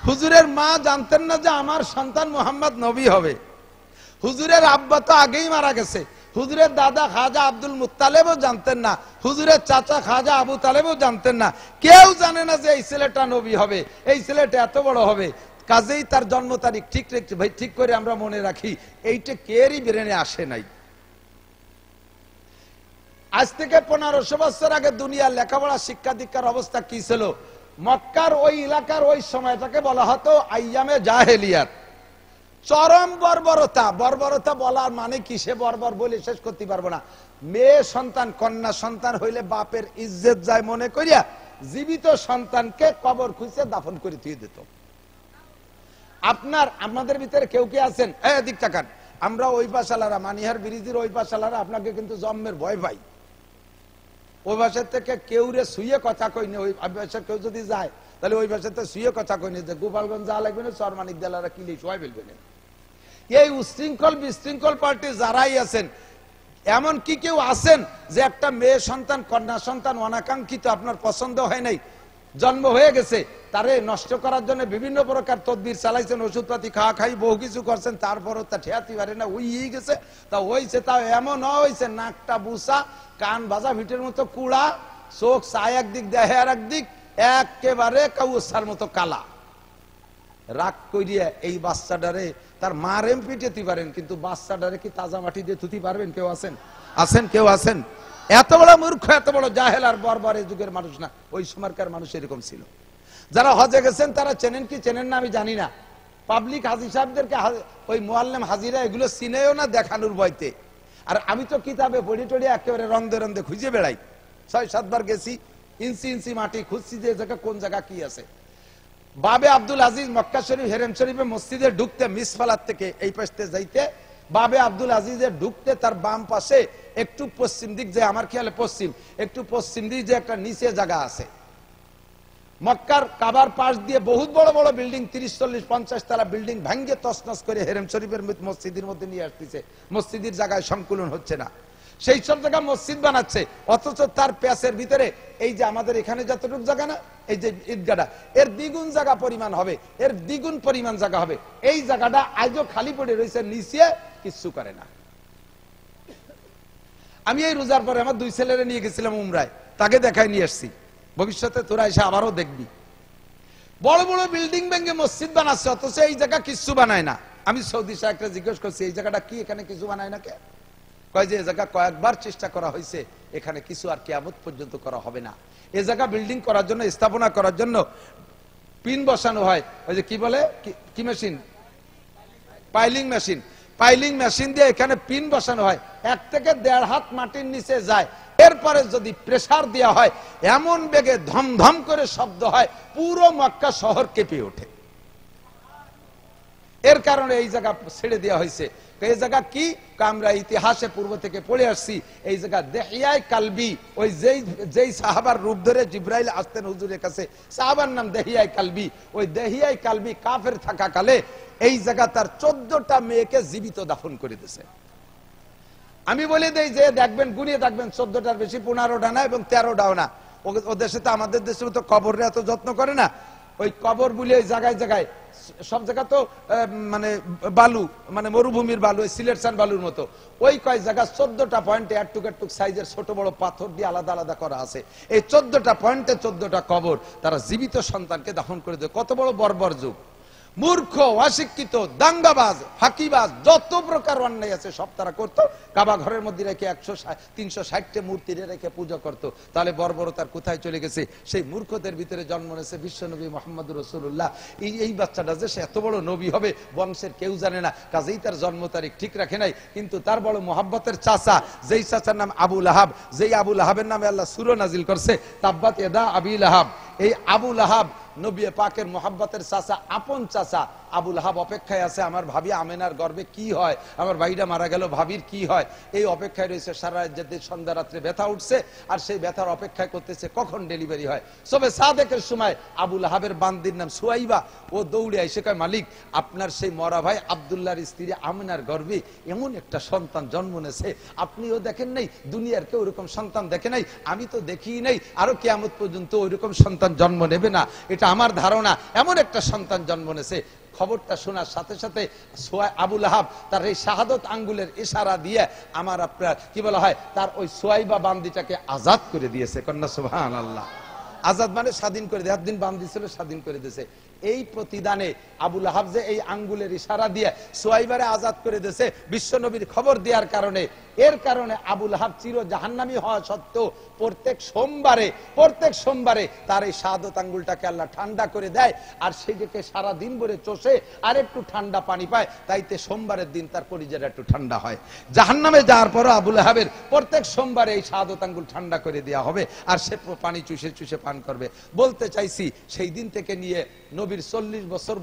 হুজুরের মা জানতেন না যে আমার সন্তান মুহাম্মদ নবী হবে। হুজুরের আব্বা তো আগেই মারা গেছে। হুজুরের দাদা খাজা আব্দুল মুত্তালেবও জানতেন না, হুজুরের চাচা খাজা আবু তালেবও জানতেন না। কেউ জানে না যে এই ছেলেটা নবী হবে, এই ছেলেটা এত বড় হবে। কাজেই তার জন্ম তারিখ ঠিক করে আমরা মনে রাখি, এইটা কেরই ব্রেনে আসে নাই। আজ থেকে 1500 বছর আগে দুনিয়ার লেখাপড়া শিক্ষা দীক্ষার অবস্থা কি ছিল? মক্কার ওই এলাকার ওই সময়টাকে বলা হতো আইয়ামে জাহেলিয়াত। চরম বর্বরতা। বর্বরতা বলার মানে কি সে বর্বর বলে শেষ করতে পারবো না। মেয়ে সন্তান কন্যা সন্তান হইলে বাপের ইজ্জত যায় মনে করিয়া জীবিত সন্তানকে কবর খুঁজে দাফন করে দিয়ে দিত। আপনাদের ভিতরে কেউ কে আছেন এদিক তাকান, আমরা ওই পাশালারা মানিহার ব্রিজের ওই পাশালারা আপনাকে কিন্তু জন্মের ভয় পাই। ওই ভাষার থেকে কেউ রে শুয়ে কথা কইনি, ওই ভাষার কেউ যদি যায় তাহলে ওই ভাষাতে শুয়ে কথা কইনি যে গোপালগঞ্জ যা লাগবে না চরমানিক দেলারা কিলে সবাই ফেলবে না। এই উশৃঙ্খল বিশৃঙ্খল পার্টি যারাই আছেন, এমন কি কেউ আছেন যে একটা মেয়ে সন্তান কন্যা সন্তান অনাকাঙ্ক্ষিত আপনার পছন্দ হয় নাই, জন্ম হয়ে গেছে, তারে নষ্ট করার জন্য বিভিন্ন প্রকার তদবির চালাইছেন, ওষুধপাতি খাওয়া খাই বহু কিছু করছেন, তারপরও তা ঠেয়াতে পারে না, ওই গেছে তা হয়েছে। তাও এমন হয়েছে নাকটা বুসা, কান বাজা ভিটের মতো কুড়া, চোখ চায় একদিক দেহে আর একদিক, একেবারে কাউসার মতো কালা। রাগ করিয়া এই বাচ্চাটারে তার মার পিটেতে পারেন, কিন্তু বাচ্চাটারে কি তাজা মাটি দিয়ে ধুতে পারবেন? কেউ আছেন? কেউ আছেন? এত বড় মূর্খ, এত বড় জাহেল আর বর্বর এই যুগের মানুষ না, ওই সময়কার মানুষ এরকম ছিল। যারা হজে গেছেন তারা চেনেন কি চেনেন না আমি জানি না। পাবলিক হাজি সাহেবদেরকে ওই মুআল্লিম হাজিরা এগুলো চিনেও না দেখানোর ভয়তে। আর আমি তো কিতাবে পড়ি টড়ি একেবারে রন্দে রন্দে খুঁজে বেড়াই। 6-7 বার গেছি, ইঞ্চি ইঞ্চি মাটি খুঁজছি যে জায়গা কোন জায়গা কি আছে। বাবে আব্দুল আজিজ মক্কা শরীফ হেরেম শরীফে মসজিদে ঢুকতে মিসফালাত থেকে এই পাশে যাইতে, বাবে আব্দুল আজিজের ঢুকতে তার বাম পাশে একটু পশ্চিম দিক, যে আমার খেয়ালে পশ্চিম, একটু পশ্চিম দিক যে একটা নিচে জায়গা আছে। মক্কার কাবার পাশ দিয়ে বহুত বড় বড় বিল্ডিং, 30-40-50 তলা বিল্ডিং ভাঙ্গে তছনছ করে হেরেম শরীফের মসজিদের মধ্যে নিয়ে আসতেছে। মসজিদের জায়গায় সংকুলন হচ্ছে না, সেই সব জায়গা মসজিদ বানাচ্ছে। অথচ তার প্যাসের ভিতরে এই যে আমাদের এখানে যতটুকু জায়গা না, এই যে ঈদগাহটা, এর দ্বিগুণ জায়গা পরিমাণ হবে, এর দ্বিগুণ পরিমাণ জায়গা হবে। এই জায়গাটা আজও খালি পড়ে রয়েছে, নিচে কিচ্ছু করে না। আমি এই রোজার পরে আমার 2 ছেলেরে নিয়ে গেছিলাম উমরায়, তাকে দেখাই নিয়ে আসছি। ভবিষ্যতে তোরা এসে আবারও দেখবি বড় বড় বিল্ডিং ভেঙে মসজিদ বানাচ্ছে, অথচ এই জায়গা কিচ্ছু বানায় না। আমি সৌদি সাহেবকে জিজ্ঞেস করছি এই জায়গাটা কি, এখানে কিছু বানায় না কে? কয় যে এই জায়গা কয়েকবার চেষ্টা করা হয়েছে, এখানে কিছু আর কিয়ামত পর্যন্ত করা হবে না। এই জায়গা বিল্ডিং করার জন্য, স্থাপনা করার জন্য পিন বসানো হয়, ওই যে কি বলে কি machine, piling machine. Piling machine দিয়ে এখানে পিন বসানো হয়, 1 থেকে 1.5 হাত মাটির নিচে যায়। এরপরে যদি প্রেসার দেওয়া হয় এমন বেগে ধমধম করে শব্দ হয়, পুরো মক্কা শহর কেঁপে ওঠে। এর কারণে এই জায়গা ছেড়ে দেওয়া হয়েছে। এই জায়গা কি, আমরা ইতিহাসে পূর্ব থেকে পড়ে আসছি, এই জায়গা দেহিয়ায় কালবি। ওই যেই সাহাবার রূপ ধরে জিব্রাইল আসতেন হুজুরের কাছে, সাহাবার নাম দেহিয়ায় কালবি। ওই দেহিয়ায় কালবি কাফের থাকা কালে এই জায়গা তার 14টা মেয়েকে জীবিত দাফন করে দিয়েছে। আমি বলে দেই যে দেখবেন, গুনিয়ে দেখবেন 14টার বেশি, 15টা না এবং 13টাও না। ও দেশে তো, আমাদের দেশে তো কবরে এত যত্ন করে না। ওই কবর বলে ওই জায়গায় জায়গায়, সব জায়গা তো মানে বালু, মানে মরুভূমির বালু, সিলেকশন বালুর মতো। ওই কয় জায়গা 14টা পয়েন্টে একটুক একটুক সাইজের ছোট বড় পাথর দিয়ে আলাদা আলাদা করা আছে। এই 14টা পয়েন্টে 14টা কবর, তারা জীবিত সন্তানকে দাফন করে দেয়। কত বড় বর্বর যুগ! মূর্খ, অশিক্ষিত, দাঙ্গাবাজ, ফাঁকিবাজ, যত প্রকার অন্যায় আছে সব তারা করতো। কাবা ঘরের মধ্যে রেখে 360টা মূর্তি রেখে পূজা করতো। তাহলে বর্বরতার কোথায় চলে গেছে? সেই মূর্খদের ভিতরে জন্ম নিয়েছে বিশ্বনবী মুহাম্মদ রাসূলুল্লাহ। এই বাচ্চাটা যে সে এত বড় নবী হবে বংশের কেউ জানে না, কাজেই তার জন্ম তারিখ ঠিক রাখে নাই। কিন্তু তার বড় মোহাব্বতের চাচা, যেই চাচার নাম আবু লাহাব, যেই আবু লাহাবের নামে আল্লাহ সূরা নাজিল করছে তাব্বাত ইয়াদা আবি লাহাব। এই আবু লাহাব নবী পাকের মোহাব্বতের চাচা, আপন চাচা। আবুল আহাব অপেক্ষায় আছে আমার ভাবি আমেনার গর্ভে কি হয়, আমার ভাইটা মারা গেল ভাবির কি হয়, এই অপেক্ষায় রয়েছে। সারা রাত যেতে সন্ধ্যা রাত্রে ব্যথা উঠছে আর সেই ব্যথার অপেক্ষায় করতেছে কখন ডেলিভারি হয়। সবে সাদেকের সময় আবুল আহাবের বান্দির নাম সুয়াইবা, ও দৌড়ে এসে কয় মালিক আপনার সেই মরা ভাই আব্দুল্লাহর স্ত্রী আমেনার গর্ভে এমন একটা সন্তান জন্ম নেছে, আপনিও দেখেন নাই, দুনিয়ার কেউ ওরকম সন্তান দেখে নাই, আমি তো দেখি নাই, আরো কিয়ামত পর্যন্ত ওইরকম সন্তান জন্ম নেবে না, এটা আমার ধারণা, এমন একটা সন্তান জন্ম নেছে। খবরটা শোনার সাথে সাথে আবুল আহাব তার এই শাহাদত আঙ্গুলের ইশারা দিয়ে আমার আপনার কি বলা হয় তার ওই সুয়াইবা বান্দিটাকে আজাদ করে দিয়েছে। কন্যা সুবহানাল্লাহ। আজাদ মানে স্বাধীন করে দিয়ে, একদিন বান্দি ছিল স্বাধীন করে দিয়েছে। এই প্রতিদানে আবুল আহাব যে এই আঙ্গুলের ইশারা দিয়ে সুয়াইবারে আজাদ করে দিয়েছে বিশ্ব নবীর খবর দেওয়ার কারণে, এর কারণে আবুল আহাব চির জাহান্নামী হওয়া সত্ত্বেও প্রত্যেক সোমবারে তার এই শাহাদত আঙ্গুলটাকে আল্লাহ ঠান্ডা করে দেয়, আর সেটাকে সারা দিন ভরে চষে আর একটু ঠান্ডা পানি পায়, তাইতে সোমবারের দিন তার কলিজাটা একটু ঠান্ডা হয়। জাহান্নামে যাওয়ার পরও আবুল আহাবের প্রত্যেক সোমবারে এই শাহাদত আঙ্গুল ঠান্ডা করে দেওয়া হবে, আর সে পানি চুষে চুষে পান করবে। বলতে চাইছি সেই দিন থেকে নিয়ে নবীর 40 বছর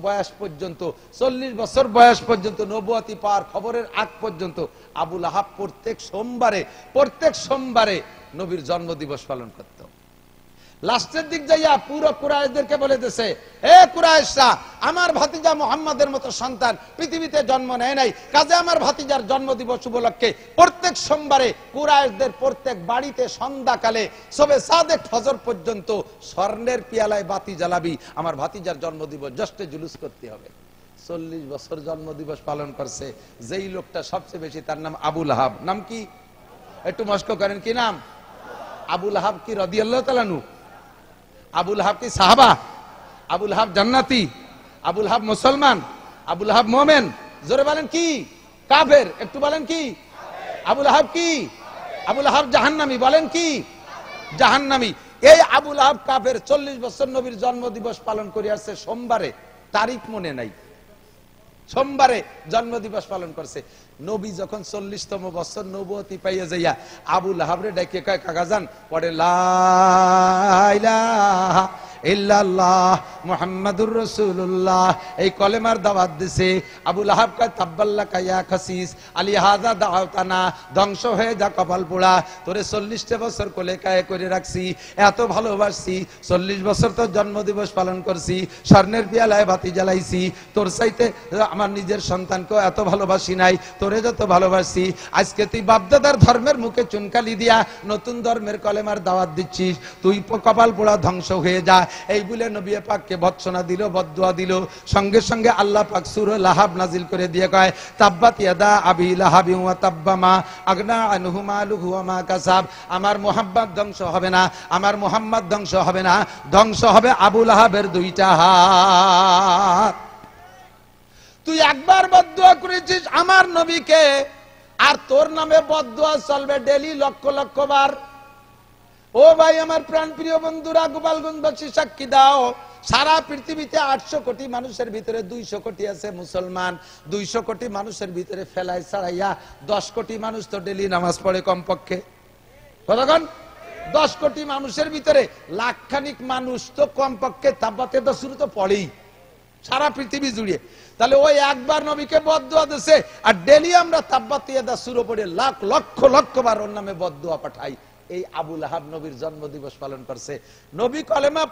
বয়স পর্যন্ত নবুয়তি পাওয়ার খবরের আগ পর্যন্ত আবুল আহাব প্রত্যেক সোমবারে নবীর জন্মদিবস পালন করত। লাস্টের দিক যাইয়া পুরো কুরাইশদেরকে বলে দিয়েছে, এ কুরাইশরা, আমার ভাতিজা মুহাম্মাদের মতো সন্তান পৃথিবীতে জন্ম নেয় নাই, কাজে আমার ভাতিজার জন্মদিবস উপলক্ষে প্রত্যেক সোমবারে কুরাইশদের প্রত্যেক বাড়িতে সন্ধ্যাকালে সবে সাদেক ফজর পর্যন্ত স্বর্ণের পিয়ালায় বাতি জ্বালাবি, আমার ভাতিজার জন্মদিবস জষ্টে জুলুস করতে হবে। 40 বছর জন্মদিবস পালন করছে যেই লোকটা সবচেয়ে বেশি, তার নাম আবুল আহাব। নাম কি? একটু মস্ক করেন, কি নাম? আবুল আহাব কি রাদিয়াল্লাহু তাআলা আনহু? আবুল আহাব কি সাহাবা? আবুল আহাব জান্নাতি? আবুল আহাব মুসলমান? আবুল আহাব মুমিন? জোরে বলেন কি? কাফের? একটু বলেন কি? আবুল আহাব কি? আবুল আহাব জাহান্নামী? বলেন কি? জাহান্নামী। এই আবুল আহাব কাফের 40 বছর নবীর জন্মদিবস পালন করে আসছে সোমবারে, তারিখ মনে নাই, সোমবারে জন্মদিবস পালন করছে। নবী যখন 40তম বছর নবুয়তি পাইয়া যাইয়া আবুল আহাবরে ডাকে কয় কাকাজান পড়ে লা ইলাহা ইল্লাল্লাহ মুহাম্মাদুর রাসূলুল্লাহ, এই কলেমার দাওয়াত দিছে। আবুল আহাব কয় তাব্বাল্লাকা ইয়া খাসিস আলী হাযা দাওতানা, ধ্বংস হয়ে যা কপাল পোড়া, তোরে 40টা বছর কোলে কায়ে করে রাখছি, এত ভালোবাসছি, 40 বছর তোর জন্মদিবস পালন করছি, স্বর্ণের পিয়ালায় বাতি জ্বালাইছি, তোর চাইতে আমার নিজের সন্তানকেও এত ভালোবাসি নাই, তোরে যত ভালোবাসি, আজকে তুই বাপদাদার ধর্মের মুখে চুনকালি দিয়া নতুন ধর্মের কলেমার দাওয়াত দিচ্ছিস, তুই কপাল পোড়া ধ্বংস হয়ে যা। এই বলে নবী পাককে ভৎসনা দিল, বদদুয়া দিল। সঙ্গে সঙ্গে আল্লাহ পাক সূরা লাহাব নাজিল করে দিয়ে কয় তাব্বাত ইয়াদা আবি লাহাবি ওয়া তাব্বা মা আগনা আনহু মালুহু ওয়া মা কাসাব। আমার মুহাম্মদ ধ্বংস হবে না, আমার মুহাম্মদ ধ্বংস হবে না, ধ্বংস হবে আবু লাহাবের দুইটা হাত। তুই একবার বদদুয়া করেছিস আমার নবীকে, আর তোর নামে বদদুয়া চলবে ডেলি লক্ষ লক্ষ বার। ও ভাই আমার প্রাণ প্রিয় বন্ধুরা, গোপালগঞ্জবাসী সাক্ষী দাও, সারা পৃথিবীতে 800 কোটি মানুষের ভিতরে 200 কোটি আছে মুসলমান, 200 কোটি মানুষের ভিতরে ফেলাই ছাড়াইয়া 10 কোটি মানুষ তো ডেলি নামাজ পড়ে কমপক্ষে। কতক্ষণ? 10 কোটি মানুষের ভিতরে লাখখানিক মানুষ তো কমপক্ষে তাব্বাতে শুরু তো পড়েই সারা পৃথিবী জুড়ে। তাহলে ওই একবার নবীকে বদদুয়া দিয়েছে, আর ডেলি আমরা তাব্বাতে শুরু পড়ে লাখ লক্ষ লক্ষ বার ওর নামে বদদুয়া পাঠাই। এই আবুল আহাব নবীর জন্মদিবস পালন করছে। নবী কলেমা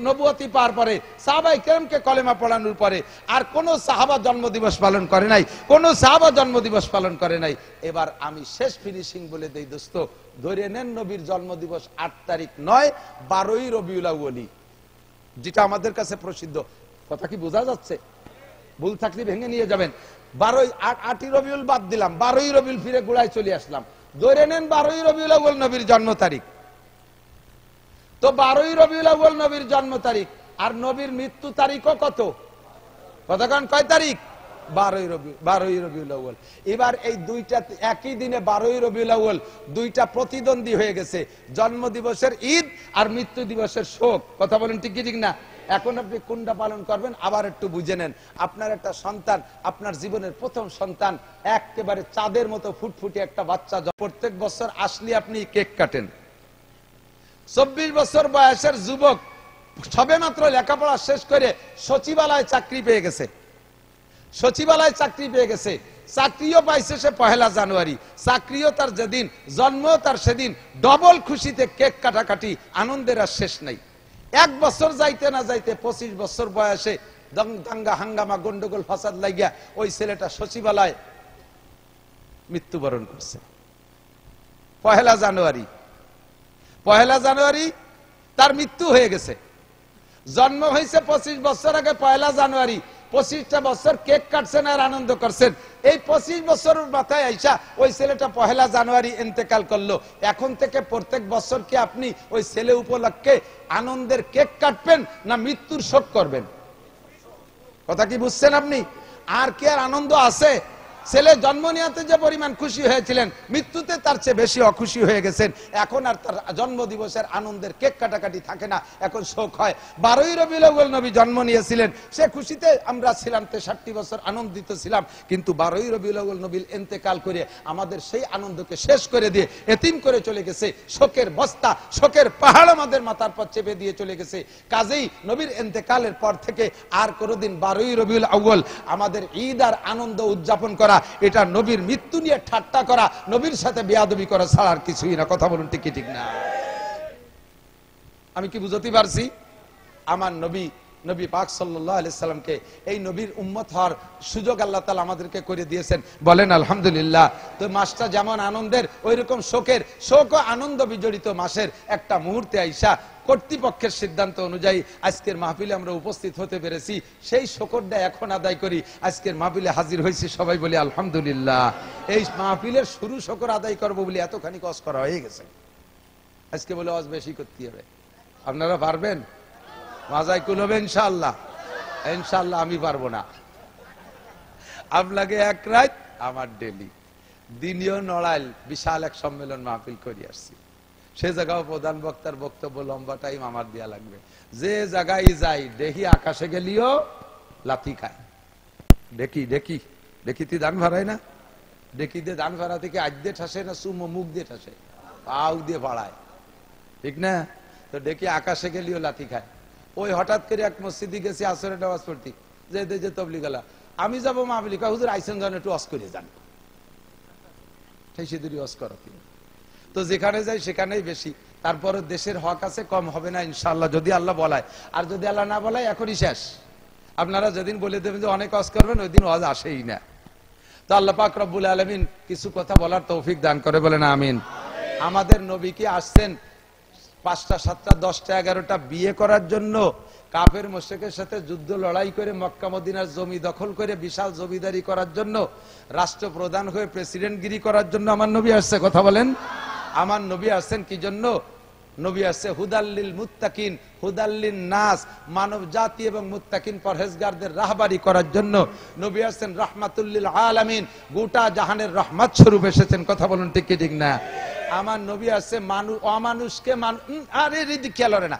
নবুয়তি পাওয়ার পরে সাহাবায়ে কেরামকে কলেমা পড়ানোর পরে আর কোন সাহাবা জন্মদিবস পালন করে নাই, কোন সাহাবা জন্মদিবস পালন করে নাই। এবার আমি শেষ ফিনিশিং বলে দেই দোস্ত, ধরে নেন নবীর জন্মদিবস 8 তারিখ নয়, 12ই রবিউল আউয়াল, যেটা আমাদের কাছে প্রসিদ্ধ। কথা কি বোঝা যাচ্ছে? ভুল থাকলে ভেঙে নিয়ে যাবেন। 8ই রবিউল বাদ দিলাম, 12ই রবিউল ফিরে গোড়ায় চলে আসলাম। ধরে নেন 12ই রবিউল আউয়াল নবীর জন্ম তারিখ, তো 12ই রবিউল আউয়াল নবীর জন্ম তারিখ, আর নবীর মৃত্যু তারিখও কত? কতক্ষণ? কয় তারিখ? 12ই রবিউল আউয়াল। এবার এই দুইটা একই দিনে 12ই রবিউল আউয়াল দুইটা প্রতিদ্বন্দ্বী হয়ে গেছে, জন্ম দিবসের ঈদ আর মৃত্যু দিবসের শোক। কথা বলেন ঠিক কি ঠিক না? এখন আপনি কোনটা পালন করবেন আবার একটু বুঝে নেন। আপনার একটা সন্তান, আপনার জীবনের প্রথম সন্তান, একেবারে চাঁদের মতো ফুটফুটে একটা বাচ্চা, প্রত্যেক বছর আসলে আপনি কেক কাটেন। 24 বছর বয়সের যুবক সবে মাত্র লেখাপড়া শেষ করে সচিবালয়ে চাকরি পেয়ে গেছে, সচিবালয় চাকরি পেয়ে গেছে, চাকরিও পাইছে সে 1 জানুয়ারি, চাকরিও তার যেদিন জন্ম তার সেদিন ডবল খুশিতে কেক কাটাকাটি, আনন্দের আর শেষ নাই। 1 বছর যাইতে না যাইতে 25 বছর বয়সে দাঙ্গা হাঙ্গামা গন্ডগোল ফাসাদ লাগিয়া ওই ছেলেটা সচিবালয় মৃত্যুবরণ করছে 1 জানুয়ারি। 1 জানুয়ারি তার মৃত্যু হয়ে গেছে। জন্ম হয়েছে 25 বছর আগে 1 জানুয়ারি, 25টা বছর কেক কাটছেন আর আনন্দ করছেন। এই 25 বছরের মাথায় আইসা ওই ছেলেটা 1 জানুয়ারি ইন্তেকাল করলো। এখন থেকে প্রত্যেক বছর কি আপনি ওই ছেলে উপলক্ষে আনন্দের কেক কাটবেন না মৃত্যুর শোক করবেন? কথা কি বুঝছেন আপনি? আর কি আর আনন্দ আছে? ছেলে জন্ম নিয়াতে যে পরিমাণ খুশি হয়েছিলেন, মৃত্যুতে তার চেয়ে বেশি অখুশি হয়ে গেছেন। এখন আর তার জন্ম দিবসের আনন্দের কেক কাটাকাটি থাকে না, এখন শোক হয়। 12ই রবিউল আউয়াল নবী জন্ম নিয়েছিলেন, সে খুশিতে আমরা ছিলাম, 63 বছর আনন্দিত ছিলাম। কিন্তু 12ই রবিউল আউয়াল নবী ইন্তেকাল করে আমাদের সেই আনন্দকে শেষ করে দিয়ে এতিম করে চলে গেছে। শোকের বস্তা, শোকের পাহাড় আমাদের মাথার পর চেপে দিয়ে চলে গেছে। কাজেই নবীর ইন্তেকালের পর থেকে আর কোনোদিন 12ই রবিউল আউয়াল আমাদের ঈদ আর আনন্দ উদযাপন করা, এটা নবীর মৃত্যু নিয়ে ঠাট্টা করা, নবীর সাথে বেয়াদবি করা ছাড়া আর কিছুই না। কথা বলুন ঠিক কি ঠিক না? আমি কি বুঝতে পারছি? আমার নবী পাক সাল্লাল্লাহু আলাইহি সাল্লামকে এই নবীর উম্মত হওয়ার সুযোগ আল্লাহ তাআলা আমাদেরকে করে দিয়েছেন, বলেন আলহামদুলিল্লাহ। তো মাসটা যেমন আনন্দের, ওইরকম শোকের, শোক ও আনন্দ বিজড়িত মাসের একটা মুহূর্তে আইসা কর্তৃপক্ষের সিদ্ধান্ত অনুযায়ী আজকের মাহফিলে আমরা উপস্থিত হতে পেরেছি। সেই শোকরটা এখন আদায় করি। আজকের মাহফিলে হাজির হয়েছি, সবাই বলি আলহামদুলিল্লাহ। এই মাহফিলের শুরু শোকর আদায় করবো বলে এতখানি কষ্ট করা হয়ে গেছে। আজকে বলে আজ বেশি করতে হবে। আপনারা পারবেন? মাজায় কুল হবে ইনশাআল্লাহ? ইনশাআল্লাহ আমি পারবো না। আপনাকে এক রাত আমার ডেলি দিনীয় নড়াইল বিশাল এক সম্মেলন মাহফিল করে আসছি। সে জায়গাও প্রধান বক্তার বক্তব্য লম্বা টাইম আমার দেয়া লাগবে। যে জায়গায় যাই দেখি আকাশে গেলিও লাথি খায়। দেখি দান ভাড়াই না, দেখি দিয়ে দান ভাড়া থেকে আজ দিয়ে ঠাসে না সুমো মুখ দিয়ে ঠাসে, পাউ দিয়ে বাড়ায়, ঠিক না? তো দেখি আকাশে গেলিও লাথি খায়। ওই হঠাৎ করে এক মসজিদে গেছি আসরের নামাজ পড়তে, যে তবলিগালা আমি যাবো মাহফিলি, হুজুর আইসেন যান একটু অস করে যান, সেই দূরই অস করো। তো যেখানে যাই সেখানেই বেশি। তারপরে দেশের হক আছে, কম হবে না ইনশাআল্লাহ যদি আল্লাহ বলায়। আর যদি আল্লাহ না বলায় এখনই শেষ। আপনারা যেদিন বলে দেবেন যে অনেক ওয়াজ করবেন, ওই দিন ওয়াজ আসেই না। তো আল্লাহ পাক রব্বুল আলামিন কিছু কথা বলার তৌফিক দান করে, বলেন আমিন। আমাদের নবী কি আসছেন 5টা 7টা 10টা 11টা বিয়ে করার জন্য, কাফের মুশরিকের সাথে যুদ্ধ লড়াই করে মক্কা মদিনার জমি দখল করে বিশাল জমিদারি করার জন্য, রাষ্ট্রপ্রধান হয়ে প্রেসিডেন্টগিরি করার জন্য আমার নবী আসছে? কথা বলেন। আমার নবী আসছেন কি জন্য? নবী আসছে হুদাল্লিল মুত্তাকিন, হুদাল্লিন নাস, মানব জাতি এবং মুত্তাকিন পরহেজগারদের রাহবারি করার জন্য। নবী আসছেন রাহমাতুল লিল আলামিন, গোটা জাহানের রহমত স্বরূপ এসেছেন। কথা বলুন ঠিক কি ঠিক না? আমার নবী আসছে অমানুষকে আরে রিদি খেয়াল করে না,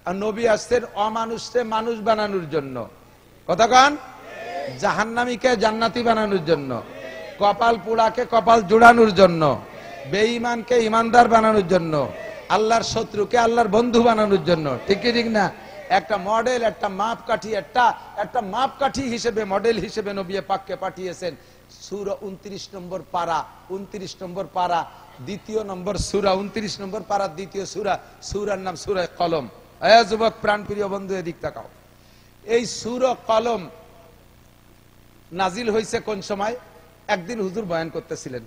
নবী আসছেন অমানুষকে মানুষ বানানোর জন্য। কথা কন? জাহান্নামীকে জান্নাতি বানানোর জন্য, কপাল পোড়াকে কপাল জোড়ানোর জন্য, বেঈমানকে ইমানদার বানানোর জন্য, আল্লাহর শত্রুকে আল্লাহর বন্ধু বানানোর জন্য। ঠিক কি ঠিক না? একটা মডেল, একটা মাপকাঠি, একটা মাপকাঠি হিসেবে, মডেল হিসেবে নবী পাককে পাঠিয়েছেন। সূরা 29 নম্বর পারা, 29 নম্বর পারা, দ্বিতীয় নম্বর সূরা, 29 নম্বর পারা দ্বিতীয় সূরা, সূরার নাম সূরা কলম। এ যুবক প্রাণপ্রিয় বন্ধু, এদিক তাকাও। এই সূরা কলম নাজিল হয়েছে কোন সময়? একদিন হুজুর বয়ান করতেছিলেন,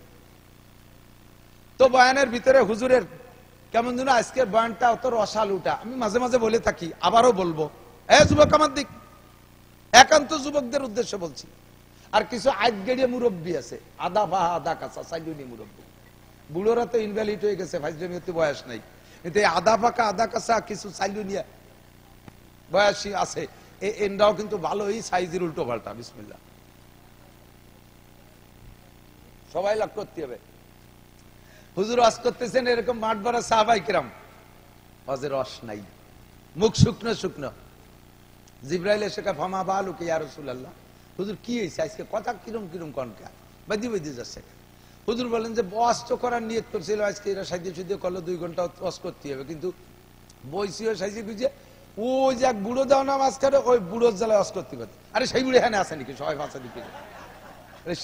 তো বয়ানের ভিতরে হুজুরের কেমন যেন আজকের বয়ানটা অত রসাল উঠা। আমি মাঝে মাঝে বলে থাকি, আবারও বলবো, যুবক আমার দিক, একান্ত যুবকদের উদ্দেশ্যে বলছি। আর কিছু আজগেড়িয়ে মুরব্বী আছে, আদা বাহা আদা কাঁচা সাইডুনি মুরব্বী। বুড়োরা তো ইনভ্যালিড হয়ে গেছে, ফাইজলামিতে বয়স নাই, কিন্তু আদা পাকা আদা কাঁচা কিছু সাইডুনিয়া বয়সী আছে, এনরাও কিন্তু ভালোই সাইজের উল্টো পাল্টা। বিসমিল্লাহ, সবাই লাভ করতে হবে। হুজুর ওয়াজ করতেছেন, এরকম মাঠ ভরা সাহাবায়ে কেরাম, ওয়াজের রস নাই, মুখ শুকনো শুকনো। জিবরাইল এসে কা ফামা বালুকা ইয়া রাসূলুল্লাহ, হুজুর কি হইছে আজকে, কথা কিরম কিরম কনকা বাদি বাদি যাচ্ছে। হুজুর বলেন যে ওয়াজ তো করার নিয়ত করছিল, আজকে এরা সাইজে সুদে করলো 2 ঘন্টা ওয়াজ করতে হবে, কিন্তু বইসিও সাইজে গুজে ওই যে এক বুড়ো দাও না মাঝখানে, ওই বুড়োর জ্বালায় অস করতে পারে। আরে সেই বুড়ো এখানে আসে নাকি, সবাই ভাষা দিকে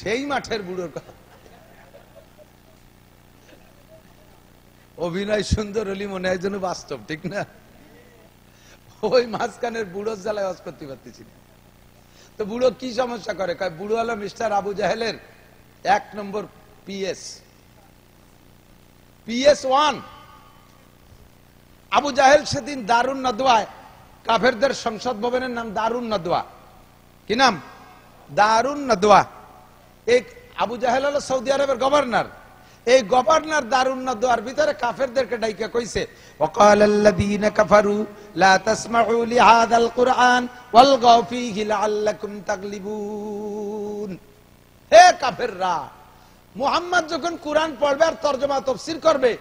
সেই মাঠের বুড়োর কথা। অভিনয় সুন্দর হলি মনে হয় যেন বাস্তব, ঠিক না? ওই মাঝখানের বুড়োর জ্বালায় অস করতে পারতেছি না। তো বুড়ো কি সমস্যা করে? বুড়ো হলো মিস্টার আবু জাহেলের 1 নম্বর PS1। আবু জাহেল সেদিন দারুন নাদওয়ায়, কাফেরদের সংসদ ভবনের নাম দারুন নাদওয়া। কি নাম? দারুন নাদওয়া। এই আবু জাহেল হলো সৌদি আরবের গভর্নর। এই গভর্নর দারুন নাদওয়ার ভিতরে কাফেরদেরকে ডাইকা কইছে, ওয়াকালাল্লাযীনা কাফারু লা তাসমাউ লিহাযাল কুরআন ওয়ালগাউ ফীহি লাআল্লাকুম তাগলিবুন। হে কাফেররা, মুহাম্মদ যখন কুরআন পড়বে আর তরজমা তাফসীর করবে,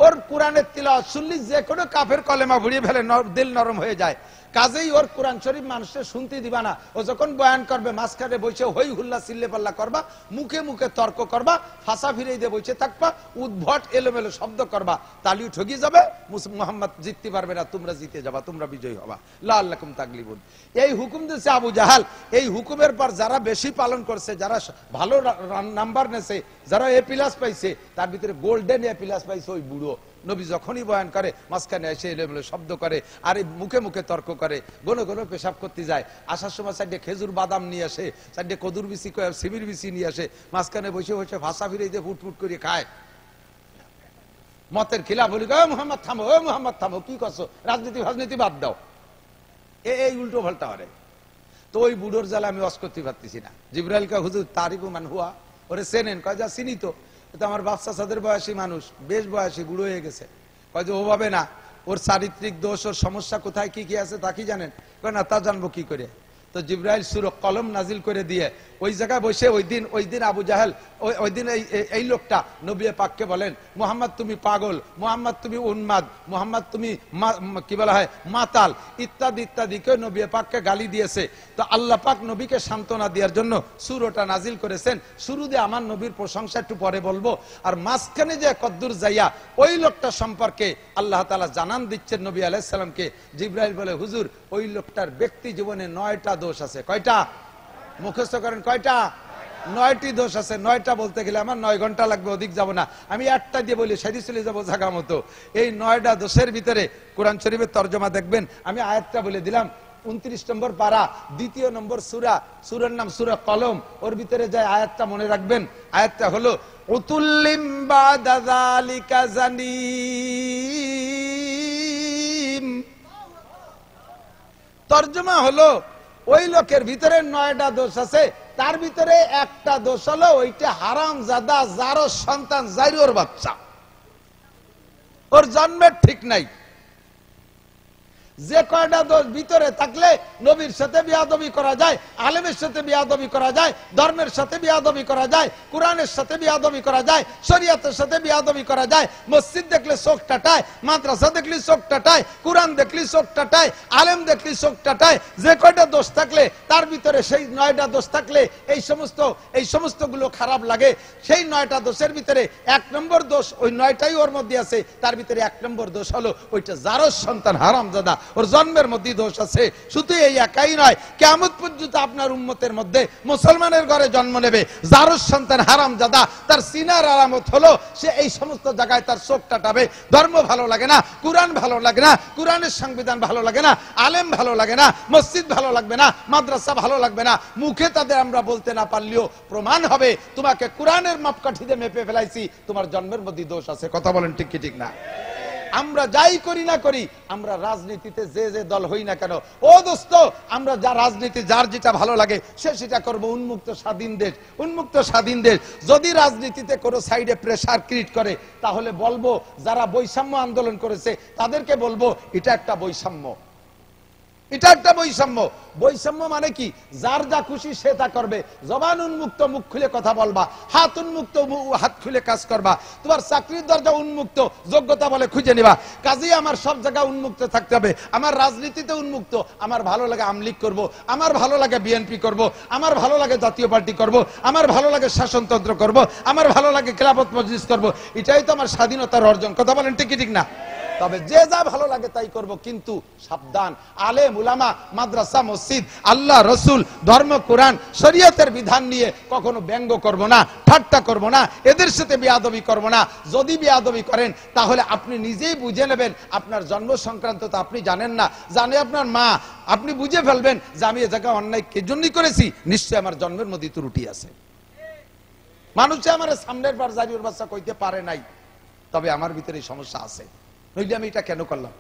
ওর কোরআনের তিলাওয়াত শুনলি যে কোনো কাফের কলেমা ভুড়িয়ে ফেলে, দিল নরম হয়ে যায়। কাজেই ওর কোরআন শরীফ মানুষের শুনতে দিবা না। ও যখন বয়ান করবে মাঝখানে বসে হই হুল্লা চিল্লে পাল্লা করবা, মুখে মুখে তর্ক করবা, ফাঁসা ফিরে দিয়ে বসে থাকবা, উদ্ভট এলোমেলো শব্দ করবা, তালিও ঠকি যাবে, মুহাম্মদ জিততে পারবে না, তোমরা জিতে যাবা, তোমরা বিজয়ী হবা, লাআল্লাকুম তাগলিবুন। এই হুকুম দিয়েছে আবু জাহাল। এই হুকুমের পর যারা বেশি পালন করছে, যারা ভালো নাম্বার নেছে, যারা A+ পাইছে, তার ভিতরে গোল্ডেন A+ পাইছে ওই বুড়ো। নবী যখনই বয়ান করে মাঝখানে এসে এলোমেলো শব্দ করে, আর মুখে মুখে তর্ক করে, ঘন ঘন পেশাব করতে যায়, আসার সময় সাইডে খেজুর বাদাম নিয়ে আসে, সাইডে কদুর বিচি সিমির বিচি নিয়ে আসে, মাঝখানে বসে বসে ভাষা ফিরে দিয়ে ফুটফুট করে খায়। মতের খিলা বলি, ও মুহাম্মদ থামো, ও মুহাম্মদ থামো, কি করছো, রাজনীতি বাদ দাও। এই উল্টো পাল্টা করে। তো ওই বুড়োর জ্বালা আমি ওয়াজ করতে পারতেছি না। জিবরাইল কা হুজুর তারিফু মান হুয়া, ওরে চেনেন? কয় যা চিনি তো, এটা আমার বাচ্চা সাদের বয়সী মানুষ, বেশ বয়সী, বুড়ো হয়ে গেছে। কয় যে ওভাবে না, ওর চারিত্রিক দোষ, ওর সমস্যা কোথায় কি কি আছে তা কি জানেন? কয় না, তা জানবো কি করে? তো জিবরাইল সূরা কলম নাজিল করে দিয়ে ওই জায়গায় বসে ওই দিন আবু জাহেল ওই দিন এই লোকটা নবী পাককে বলেন, মুহাম্মদ তুমি পাগল, মুহাম্মদ তুমি উন্মাদ, মুহাম্মদ তুমি কি বলা হয় মাতাল, ইত্যাদি ইত্যাদি কে নবী পাককে গালি দিয়েছে। তো আল্লাহ পাক নবীকে সান্ত্বনা দেওয়ার জন্য সূরাটা নাজিল করেছেন। শুরুতে আমার নবীর প্রশংসা একটু পরে বলবো, আর মাঝখানে যে কদ্দুর যাইয়া ওই লোকটা সম্পর্কে আল্লাহ তাআলা জানান দিচ্ছেন নবী আলাইহিস সালামকে। জিবরাইল বলে, হুজুর ওই লোকটার ব্যক্তি জীবনে 9টা দোষ আছে। কয়টা? মুখস্থ করেন, কয়টা? 9টি দোষ আছে। 9টা বলতে গেলে আমার 9 ঘন্টা লাগবে, অধিক যাব না। আমি 1টা দিয়ে বলি, সেদি চলে যাবো জায়গা মতো। এই 9টা দোষের ভিতরে কোরআন শরীফের তরজমা দেখবেন। আমি আয়াতটা বলে দিলাম, 29 নম্বর পারা, 2 নম্বর সূরা, সূরার নাম সূরা কলম। ওর ভিতরে যায় আয়াতটা মনে রাখবেন। আয়াতটা হলো উতুল্লিম বাদা যালিকা জানিম। তরজমা হলো ওই লোকের ভিতরে 9টা দোষ আছে, তার ভিতরে একটা দোষ হলো ওইটা হারামজাদা, যারও সন্তান, জাইরোর বাচ্চা, ওর জন্মের ঠিক নাই। যে কয়টা দোষ ভিতরে থাকলে নবীর সাথে বিয়াদবি করা যায়, আলেমের সাথে বিয়াদবি করা যায়, ধর্মের সাথে বিয়াদবি করা যায়, কোরআনের সাথে বিয়াদবি করা যায়, শরীয়তের সাথে বিয়াদবি করা যায়। মসজিদ দেখলে চোখ টাটায়, মাদ্রাসা দেখলে চোখ টাটায়, কোরআন দেখলে চোখ টাটায়, আলেম দেখলে চোখ টাটায়। যে কয়টা দোষ থাকলে তার ভিতরে সেই 9টা দোষ থাকলে এই সমস্ত গুলো খারাপ লাগে। সেই 9টা দোষের ভিতরে 1 নম্বর দোষ, ওই 9টাই ওর মধ্যে আছে। তার ভিতরে 1 নম্বর দোষ হলো ওইটা জারজ সন্তান, হারামজাদা, ওর জন্মের মধ্যে দোষ আছে। শুধু এই একাই নয়, কিয়ামত পর্যন্ত আপনার উম্মতের মধ্যে মুসলমানের ঘরে জন্ম নেবে জারজ সন্তান হারামজাদা। তার সিনার আলামত হলো সে এই সমস্ত জায়গায় তার চোখ টাটাবে। ধর্ম ভালো লাগে না, কোরআন ভালো লাগে না, কোরআনের সংবিধান ভালো লাগে না, আলেম ভালো লাগে না, মসজিদ ভালো লাগবে না, মাদ্রাসা ভালো লাগবে না। মুখে তাদের আমরা বলতে না পারলেও প্রমাণ হবে তোমাকে কোরআনের মাপকাঠিতে মেপে ফেলাইছি, তোমার জন্মের মধ্যে দোষ আছে। কথা বলেন ঠিক কি ঠিক না? আমরা যাই করি না করি, আমরা রাজনীতিতে যে দল হই না কেন, ও দোস্ত, আমরা যা রাজনীতি যার যেটা ভালো লাগে সে সেটা করবো। উন্মুক্ত স্বাধীন দেশ, উন্মুক্ত স্বাধীন দেশ। যদি রাজনীতিতে কোনো সাইডে প্রেসার ক্রিয়েট করে, তাহলে বলবো যারা বৈষম্য আন্দোলন করেছে তাদেরকে বলবো এটা একটা বৈষম্য, এটা একটা বৈষম্য। বৈষম্য মানে কি? যার যা খুশি সে তা করবে। জবান উন্মুক্ত, মুখ খুলে কথা বলবা। হাত উন্মুক্ত, হাত খুলে কাজ করবা। তোমার চাকরির দরজা উন্মুক্ত, যোগ্যতা বলে খুঁজে নিবা। কাজেই আমার সব জায়গা উন্মুক্ত থাকতে হবে। আমার রাজনীতিতে উন্মুক্ত, আমার ভালো লাগে আমলিগ করব, আমার ভালো লাগে বিএনপি করব, আমার ভালো লাগে জাতীয় পার্টি করব, আমার ভালো লাগে শাসনতন্ত্র করব, আমার ভালো লাগে খেলাফত মজলিস করব। এটাই তো আমার স্বাধীনতার অর্জন। কথা বলেন ঠিক কি ঠিক না? তবে যে যা ভালো লাগে তাই করব, কিন্তু সাবধান, আলেম উলামা, মাদ্রাসা, মসজিদ, আল্লাহ, রসুল, ধর্ম, কোরআন, শরীয়তের বিধান নিয়ে কখনো ব্যঙ্গ করব না, ঠাট্টা করব না, এদের সাথে বেয়াদবি করব না। যদি বেয়াদবি করেন তাহলে আপনি নিজেই বুঝে নেবেন আপনার জন্ম সংক্রান্ত তো আপনি জানেন না, জানে আপনার মা, আপনি বুঝে ফেলবেন যে আমি এ জায়গায় অন্যায় কে জন্যই করেছি, নিশ্চয় আমার জন্মের মধ্যে ত্রুটি আছে। মানুষে আমার সামনের বার জারির বাচ্চা কইতে পারে নাই, তবে আমার ভিতরে সমস্যা আছে, নইলে আমি এটা কেন করলাম?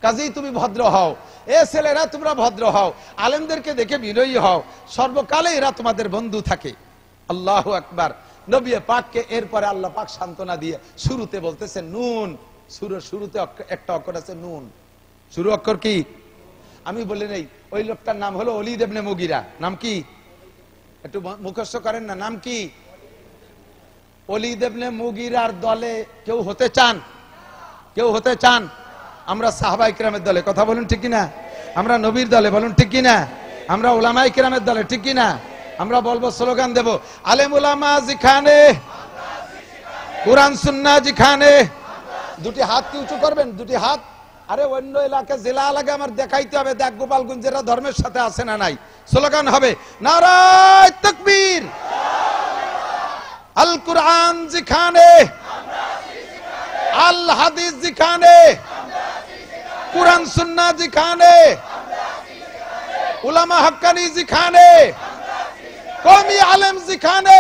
কাজেই তুমি ভদ্র হও, এ ছেলেরা তোমরা ভদ্র হও, আলেমদেরকে দেখে বিনয়ী হও, সর্বকালে এরা তোমাদের বন্ধু থাকে। আল্লাহু আকবার। নবী পাককে এরপরে আল্লাহ পাক সান্ত্বনা দিয়ে শুরুতে বলতেছে নুন, শুরুতে একটা অক্ষর আছে নুন। শুরু অক্ষর কি? আমি বলি নেই, ওই লোকটার নাম হলো ওলীদ ইবনে মুগীরা। নাম কি? একটু মুখস্থ করেন না, নাম কি? ওলীদ ইবনে মুগীরার দলে কেউ হতে চান? কেউ হতে চান? আমরা সাহাবায়ে কিরামের দলে, কথা বলুন ঠিক কিনা? আমরা নবীর দলে, বলুন ঠিক কিনা? আমরা উলামায়ে কিরামের দলে, ঠিক কিনা? আমরা বলবো, স্লোগান দেব, আলেম উলামা যেখানে, কুরআন সুন্নাহ যেখানে। দুটি হাত কি উঁচু করবেন? দুটি হাত। আরে অন্য এলাকা, জেলা এলাকা আমার দেখাইতে হবে, দেখ গোপালগঞ্জেরা ধর্মের সাথে আছে না নাই। স্লোগান হবে নারায়ে তাকবীর, আল কুরআন যেখানে, আল হাদিস যেখানে, কুরআন সুন্নাহ যেখানে, উলামা হক্কানি যেখানে, কওমি আলেম যেখানে,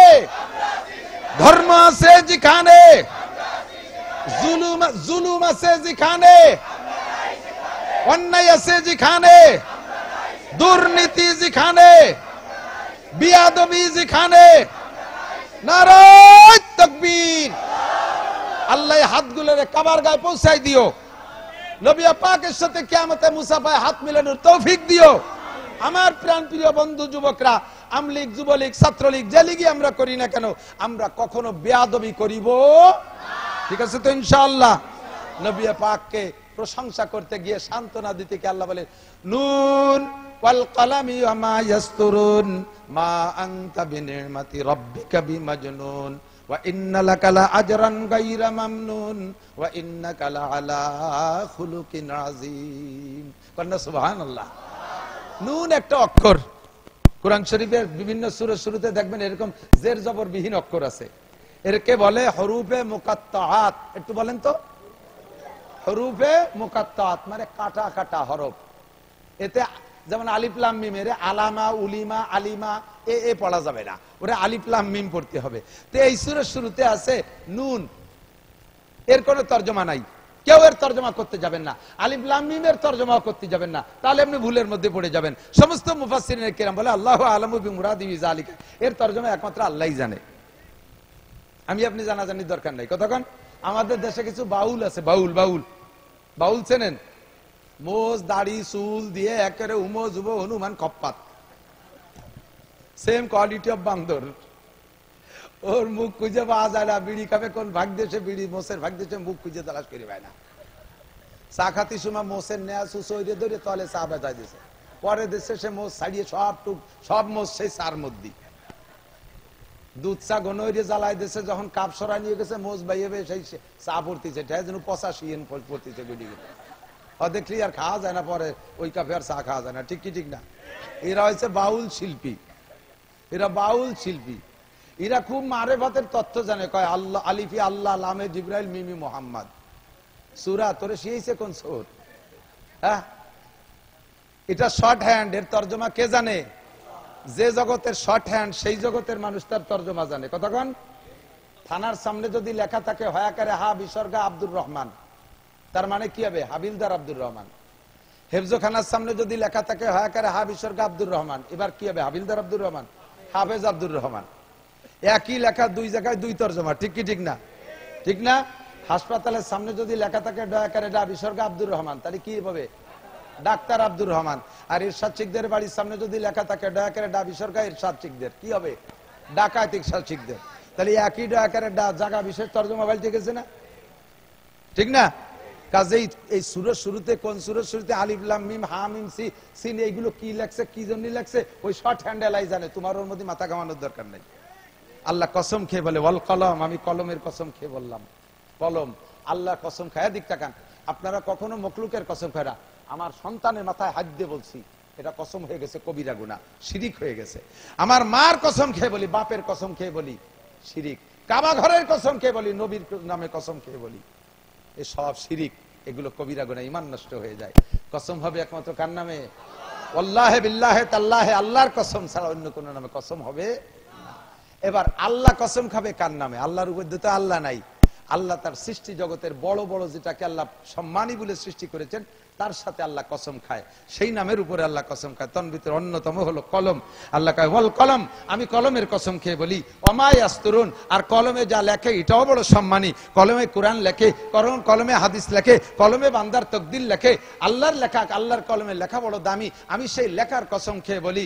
ধর্ম আছে যেখানে, জুলুম আছে যেখানে, অন্যায় আছে যেখানে, দুর্নীতি যেখানে, বিয়াদবি যেখানে, নারায়ে তাকবীর। আল্লাহ হাতগুলোরে কাবার গায়ে পৌঁছাই দিও, নবী পাকের সাথে কিয়ামতে মুসাফায় হাত মিলানোর তৌফিক দিও। আমার প্রাণপ্রিয় বন্ধু যুবকরা, আমলীগ, যুবলীগ, ছাত্রলীগ, যে লীগই আমরা করি না কেন, আমরা কখনো বেয়াদবি করিব ঠিক আছে তো ইনশাআল্লাহ? নবী পাককে প্রশংসা করতে গিয়ে সান্ত্বনা দিতে কি আল্লাহ বলে নুন ওয়াল কলামি ওয়া মা ইয়াসতুরুন মা আনতা বিনিমাতি রাব্বিকা বিমাজনুন ওয়া ইন্না লাকা লা আজরান গায়রা মামনুন ওয়া ইন্নাকা লা আলা খুলুকিন আযীম। কন্না সুবহানাল্লাহ। নুন একটা অক্ষর, কোরআন শরীফের বিভিন্ন সূরা শুরুতে দেখবেন এরকম জের জবর বিহীন অক্ষর আছে, এরকে বলে হরুফে মুকাত্তাআত। একটু বলেন তো, হরুফে মুকাত্তাআত মানে কাটা কাটা হরফ। এতে যেমন আলিফ লাম মিম, এর আলামা, উলিমা, আলিমা এ পড়া যাবে না, ওরে আলিফ লাম মিম পড়তে হবে। তো এই সূরার শুরুতে আছে নুন, এর কোনো তরজমা নাই, কেউ এর তরজমা করতে যাবেন না, আলিফ লাম মিমের তরজমা করতে যাবেন না, তাহলে আপনি ভুলের মধ্যে পড়ে যাবেন। সমস্ত মুফাসসিরিনে কেরাম বলে আল্লাহু আ'লামু বিমুরাদি বিযালিকা, এর তরজমা একমাত্র আল্লাহই জানে, আমি আপনি জানাজানির দরকার নাই। কতক্ষণ আমাদের দেশে কিছু বাউল আছে, বাউল বাউল বাউল চেনেন? মোজ দাড়ি চুল দিয়ে একেবারে উমো যুব হনুমান কপ্পাত, সেম কোয়ালিটি অফ বান্দর। ওর মুখ খুঁজে পাওয়া যায় না, বিড়ি খাবে কোন ভাগ দেশে, বিড়ি মোসের ভাগ দেশে মুখ খুঁজে তালাশ করি পায় না। চা খাতি সময় মোসের নেয়া সুসইরে ধরে তলে চা বেচাই দিছে, পরে দেশে সে মোস ছাড়িয়ে সব মোস সেই চার মধ্যে দুধ চা গনইরে জ্বালাই দিছে, যখন কাপ সরাই নিয়ে গেছে মোজ বাইয়ে সেই চা পড়তেছে, যেন 85 পড়তেছে বিড়ি দেখলি আর খাওয়া যায় না, পরে ওই কাপে আর চা খাওয়া যায় না, ঠিক কি ঠিক না? এরা হচ্ছে বাউল শিল্পী, এরা বাউল শিল্পী, এরা খুব মারেফাতের তথ্য জানে। কয় আল্লাহ আলিফি আল্লাহ, লামে জিব্রাইল, মিমি মুহাম্মদ। সূরা তোরে শিয়েছে কোন সূরা? হ্যাঁ, এটা শর্ট হ্যান্ড, এর তরজমা কে জানে? যে জগতের শর্ট হ্যান্ড সেই জগতের মানুষ তার তরজমা জানে। কতক্ষণ থানার সামনে যদি লেখা থাকে হয়াকারে হা বিসর্গা আব্দুর রহমান, তার মানে কি হবে? হাবিলদার আব্দুর রহমান। হেফজখানার সামনে যদি লেখা থাকে হয়াকারে হা বিসর্গা আব্দুর রহমান, এবার কি হবে? হাবিলদার আব্দুর রহমান, হাফেজ আব্দুর রহমান। একই লেখা দুই জায়গায় দুই তরজমা, ঠিক কি ঠিক না? ঠিক না? হাসপাতালের সামনে যদি লেখা থাকে দয়াকারে ডা বিসর্গা আব্দুর রহমান, তাহলে কি হবে? ডাক্তার আব্দুর রহমান। আর ইরশাদ শিকদের বাড়ির সামনে যদি লেখা থাকে দয়াকারে ডা বিসর্গা ইরশাদ শিকদের, কি হবে? ডাকাত ইরশাদ শিকদের। তাহলে একই দয়াকারে ডা জায়গা বিশেষ তরজমা পাল্টে গেছে না? ঠিক না? কাজেই এই সূরার শুরুতে, কোন সূরার শুরুতে আলিফ লাম মিম হা মিম সিন এইগুলো কি লেখছে, কি জন্য লেখছে, ওই শর্ট হ্যান্ডেলাই জানে, তোমার ওর মধ্যে মাথা ঘামানোর দরকার নাই। আল্লাহ কসম খেয়ে বলে ওয়াল কলম, আমি কলমের কসম খেয়ে বললাম, কলম। আল্লাহ কসম খায়, দিক তাকান, আপনারা কখনো মখলুকের কসম খায় না। আমার সন্তানের মাথায় হাত দিয়ে বলছি, এটা কসম হয়ে গেছে কবিরা গুনাহ, শিরিক হয়ে গেছে। আমার মার কসম খেয়ে বলি, বাপের কসম খেয়ে বলি, শিরিক। কাবা ঘরের কসম খেয়ে বলি, নবীর নামে কসম খেয়ে বলি, এই সব শিরিক, এগুলো কবিরা গুনাহ, ঈমান নষ্ট হয়ে যায়। কসম হবে একমাত্র কার নামে? ওয়াল্লাহি বিল্লাহি তাল্লাহি, আল্লাহর কসম ছাড়া অন্য কোন নামে কসম হবে না। এবার আল্লাহ কসম খাবে কার নামে? আল্লাহর উপর তো আল্লাহ নাই। আল্লাহ তার সৃষ্টি জগতের বড় বড় যেটাকে আল্লাহ সম্মানী বলে সৃষ্টি করেছেন তার সাথে আল্লাহ কসম খায়, সেই নামের উপরে আল্লাহ কসম খায়। তন ভিতরে অন্যতম হলো কলম। আল্লাহ কয় ওয়াল কলম, আমি কলমের কসম খেয়ে বলি, ওমা ইয়াসতুরুন, আর কলমে যা লেখে এটাও বড় সম্মানী। কলমে কোরআন লেখে, কলমে হাদিস লেখে, কলমে বান্দার তকদির লেখে, আল্লাহর লেখা, আল্লাহর কলমে লেখা বড় দামি। আমি সেই লেখার কসম খেয়ে বলি,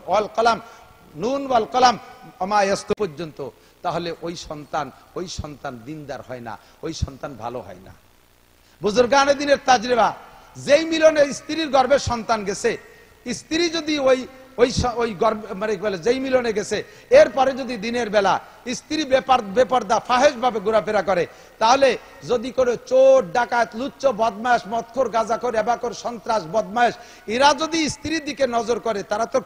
ওয়াল কলাম, নুন ওয়াল কলাম ওমা ইয়াসতু পর্যন্ত। তাহলে ওই সন্তান দিনদার হয় না, ওই সন্তান ভালো হয় না। বুজুর্গানে দিনের তাজরিবা, যেই মিলনে স্ত্রীর গর্ভে সন্তান গেছে, স্ত্রী যদি ওই গর্ভ মানে যেই মিলনে গেছে, এরপরে যদি দিনের বেলা স্ত্রী বেপর্দা ফাহেশ ভাবে ঘোরাফেরা করে, তাহলে যদি করে চোর ডাকাত লুচ্চ বদমাশ মদখোর গাঁজাখোর এবাখোর সন্ত্রাস বদমাশ এরা যদি স্ত্রীর দিকে নজর করে, তারা তো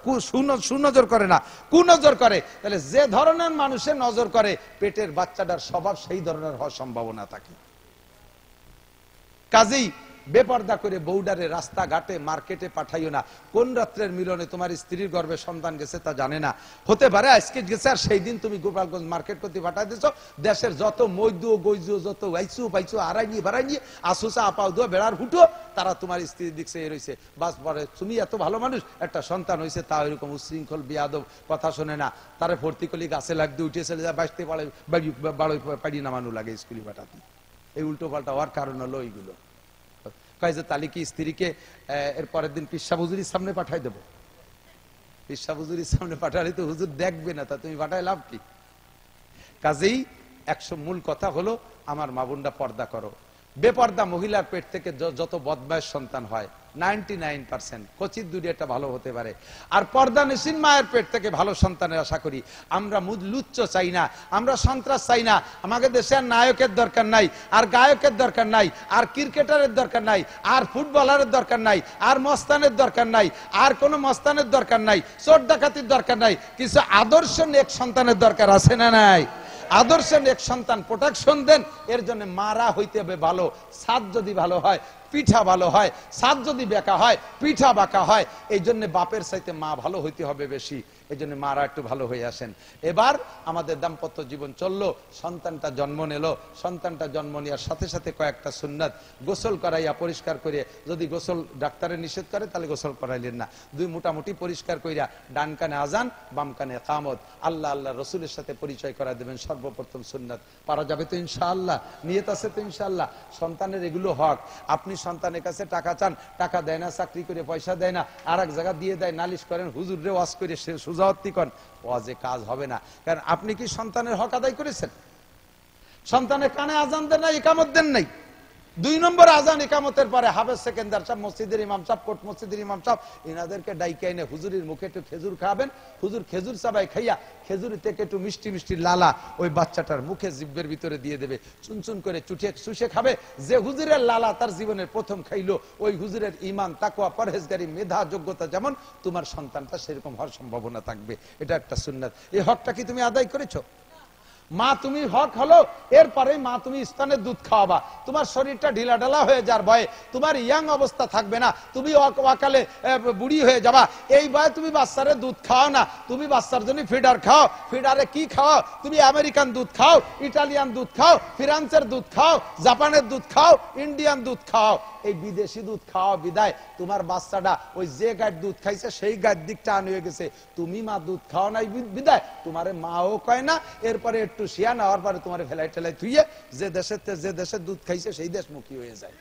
সুনজর করে না, কুনজর করে, তাহলে যে ধরনের মানুষের নজর করে পেটের বাচ্চাটার স্বভাব সেই ধরনের হওয়ার সম্ভাবনা থাকে। কাজেই বেপর্দা করে বউডারে রাস্তাঘাটে মার্কেটে পাঠাইও না। কোন রাত্রের মিলনে তোমার স্ত্রীর গর্ভে সন্তান গেছে তা জানে না, হতে পারে আজকে গেছে আর সেই দিন তুমি গোপালগঞ্জ মার্কেট করতে পাঠাই দিছো। দেশের যত মৈদু গৈজু যত ওয়াইসু পাইছু আড়াই নিয়ে আসুসা আপাও দো বেড়ার হুটো, তারা তোমার স্ত্রীর দিকে রয়েছে। বাস পরে তুমি এত ভালো মানুষ, একটা সন্তান হয়েছে, তা ওইরকম উশৃঙ্খল বিয়াদব কথা শোনে না, তারা ভর্তি করলে গাছে লাগতে উঠে চলে যায়, বাঁচতে বাড়ি পাড়ি নামানো লাগে স্কুলে পাঠাতে। এই উল্টো পাল্টা হওয়ার কারণ হলো এইগুলো। তাহলে কি স্ত্রীকে এর পরের দিন পিসা হুজুরির সামনে পাঠাই দেবো? পিসা হুজুরির সামনে পাঠালে তো হুজুর দেখবে না, তা তুমি পাঠায় লাভ কি? কাজেই মূল কথা হলো, আমার মা বোনরা পর্দা করো। বেপর্দা মহিলার পেট থেকে যত বদমায়েশ সন্তান হয় 99% কচিত দূরে একটা ভালো হতে পারে। আর পর্দা নিশীন মায়ের পেট থেকে ভালো সন্তানের আশা করি আমরা। লুচ্চ চাই না, আমরা সন্ত্রাস চাই না। আমাদের দেশে আর নায়কের দরকার নাই, আর গায়কের দরকার নাই, আর ক্রিকেটারের দরকার নাই, আর ফুটবলারের দরকার নাই, আর মস্তানের দরকার নাই, আর কোন মস্তানের দরকার নাই, চোর ডাকাতির দরকার নাই। কিছু আদর্শ নেক সন্তানের দরকার আছে না নাই? আদর্শ নেক সন্তান প্রোটেকশন দেন, এর জন্য মারা হইতে হবে ভালো। সাদ যদি ভালো হয় পিঠা ভালো হয়, সাদ যদি বেঁকা হয় পিঠা বাঁকা হয়। এই জন্য বাপের চাইতে মা ভালো হইতে হবে বেশি, এই জন্য মারা একটু ভালো হয়ে আসেন। এবার আমাদের দাম্পত্য জীবন চললো, সন্তানটা জন্ম নিল। সন্তানটা জন্ম নেওয়ার সাথে সাথে কয়েকটা সুন্নাত, গোসল করাইয়া পরিষ্কার করে, যদি গোসল ডাক্তারে নিষেধ করে তাহলে গোসল করাইলেন না, দুই মোটামুটি পরিষ্কার কইরা ডান কানে আজান বাম কানে কামত, আল্লাহ আল্লাহ রসুলের সাথে পরিচয় করা দেবেন সর্বপ্রথম সুন্নাত। পারা যাবে তো ইনশাআল্লাহ? নিয়ত আছে তো ইনশাআল্লাহ? সন্তানের এগুলো হক। আপনি সন্তানের কাছে টাকা চান, টাকা দেয় না, চাকরি করে পয়সা দেয় না, আর এক জায়গা দিয়ে দেয়, নালিশ করেন, হুজুরে ওয়াজ করে সুজাওয়াতি করেন, ওয়াজে কাজ হবে না। কারণ আপনি কি সন্তানের হক আদায় করেছেন? সন্তানের কানে আজান দেন না, ইকামত দেন নাই। 2 নম্বর আজান ইকামতের পরে হাফেজ সেকেন্দার সাহেব, মসজিদের ইমাম সাহেব, কোট মসজিদের ইমাম সাহেব, এনাদেরকে ডাইকে এনে হুজুরের মুখে একটু খেজুর খাবেন। হুজুর খেজুর চাবাই খাইয়া খেজুর থেকে একটু মিষ্টি মিষ্টি লালা ওই বাচ্চাটার মুখে জিভের ভিতরে দিয়ে দেবে, চুনচুন করে চুষে খাবে। যে হুজুরের লালা তার জীবনের প্রথম খাইলো, ওই হুজুরের ঈমান তাকওয়া পরহেজগারি মেধা যোগ্যতা যেমন, তোমার সন্তানটা সেরকম হওয়ার সম্ভাবনা থাকবে। এটা একটা সুন্নাত। এই হকটা কি তুমি আদায় করেছো? মা তুমি হক হলো, এরপরে মা তুমি স্তনের দুধ খাওয়াবা। তোমার শরীরটা ঢিলা ঢালা হয়ে যার ভয়ে তোমার ইয়াং অবস্থা থাকবে না, তুমি অকালে বুড়ি হয়ে যাবা। এই ভয়ে তুমি বাচ্চারে দুধ খাও না, তুমি বাচ্চার জন্য ফিডার খাও। ফিডারে কি খাও? তুমি আমেরিকান দুধ খাও, ইটালিয়ান দুধ খাও, ফ্রান্সের দুধ খাও, জাপানের দুধ খাও, ইন্ডিয়ান দুধ খাও। এই বিদেশি দুধ খাওয়া বিদায় তোমার বাচ্চাটা ওই যে গায়ের দুধ খাইছে সেই গায়ের দিকটা আন হয়ে গেছে। তুমি মা দুধ খাও নাই বিদায় তোমার মাও কয় না। এরপরে একটু শিয়া নেওয়ার পরে তোমার ফেলাই ঠেলাই থুইয়ে যে দেশের দুধ খাইছে সেই দেশমুখী হয়ে যায়।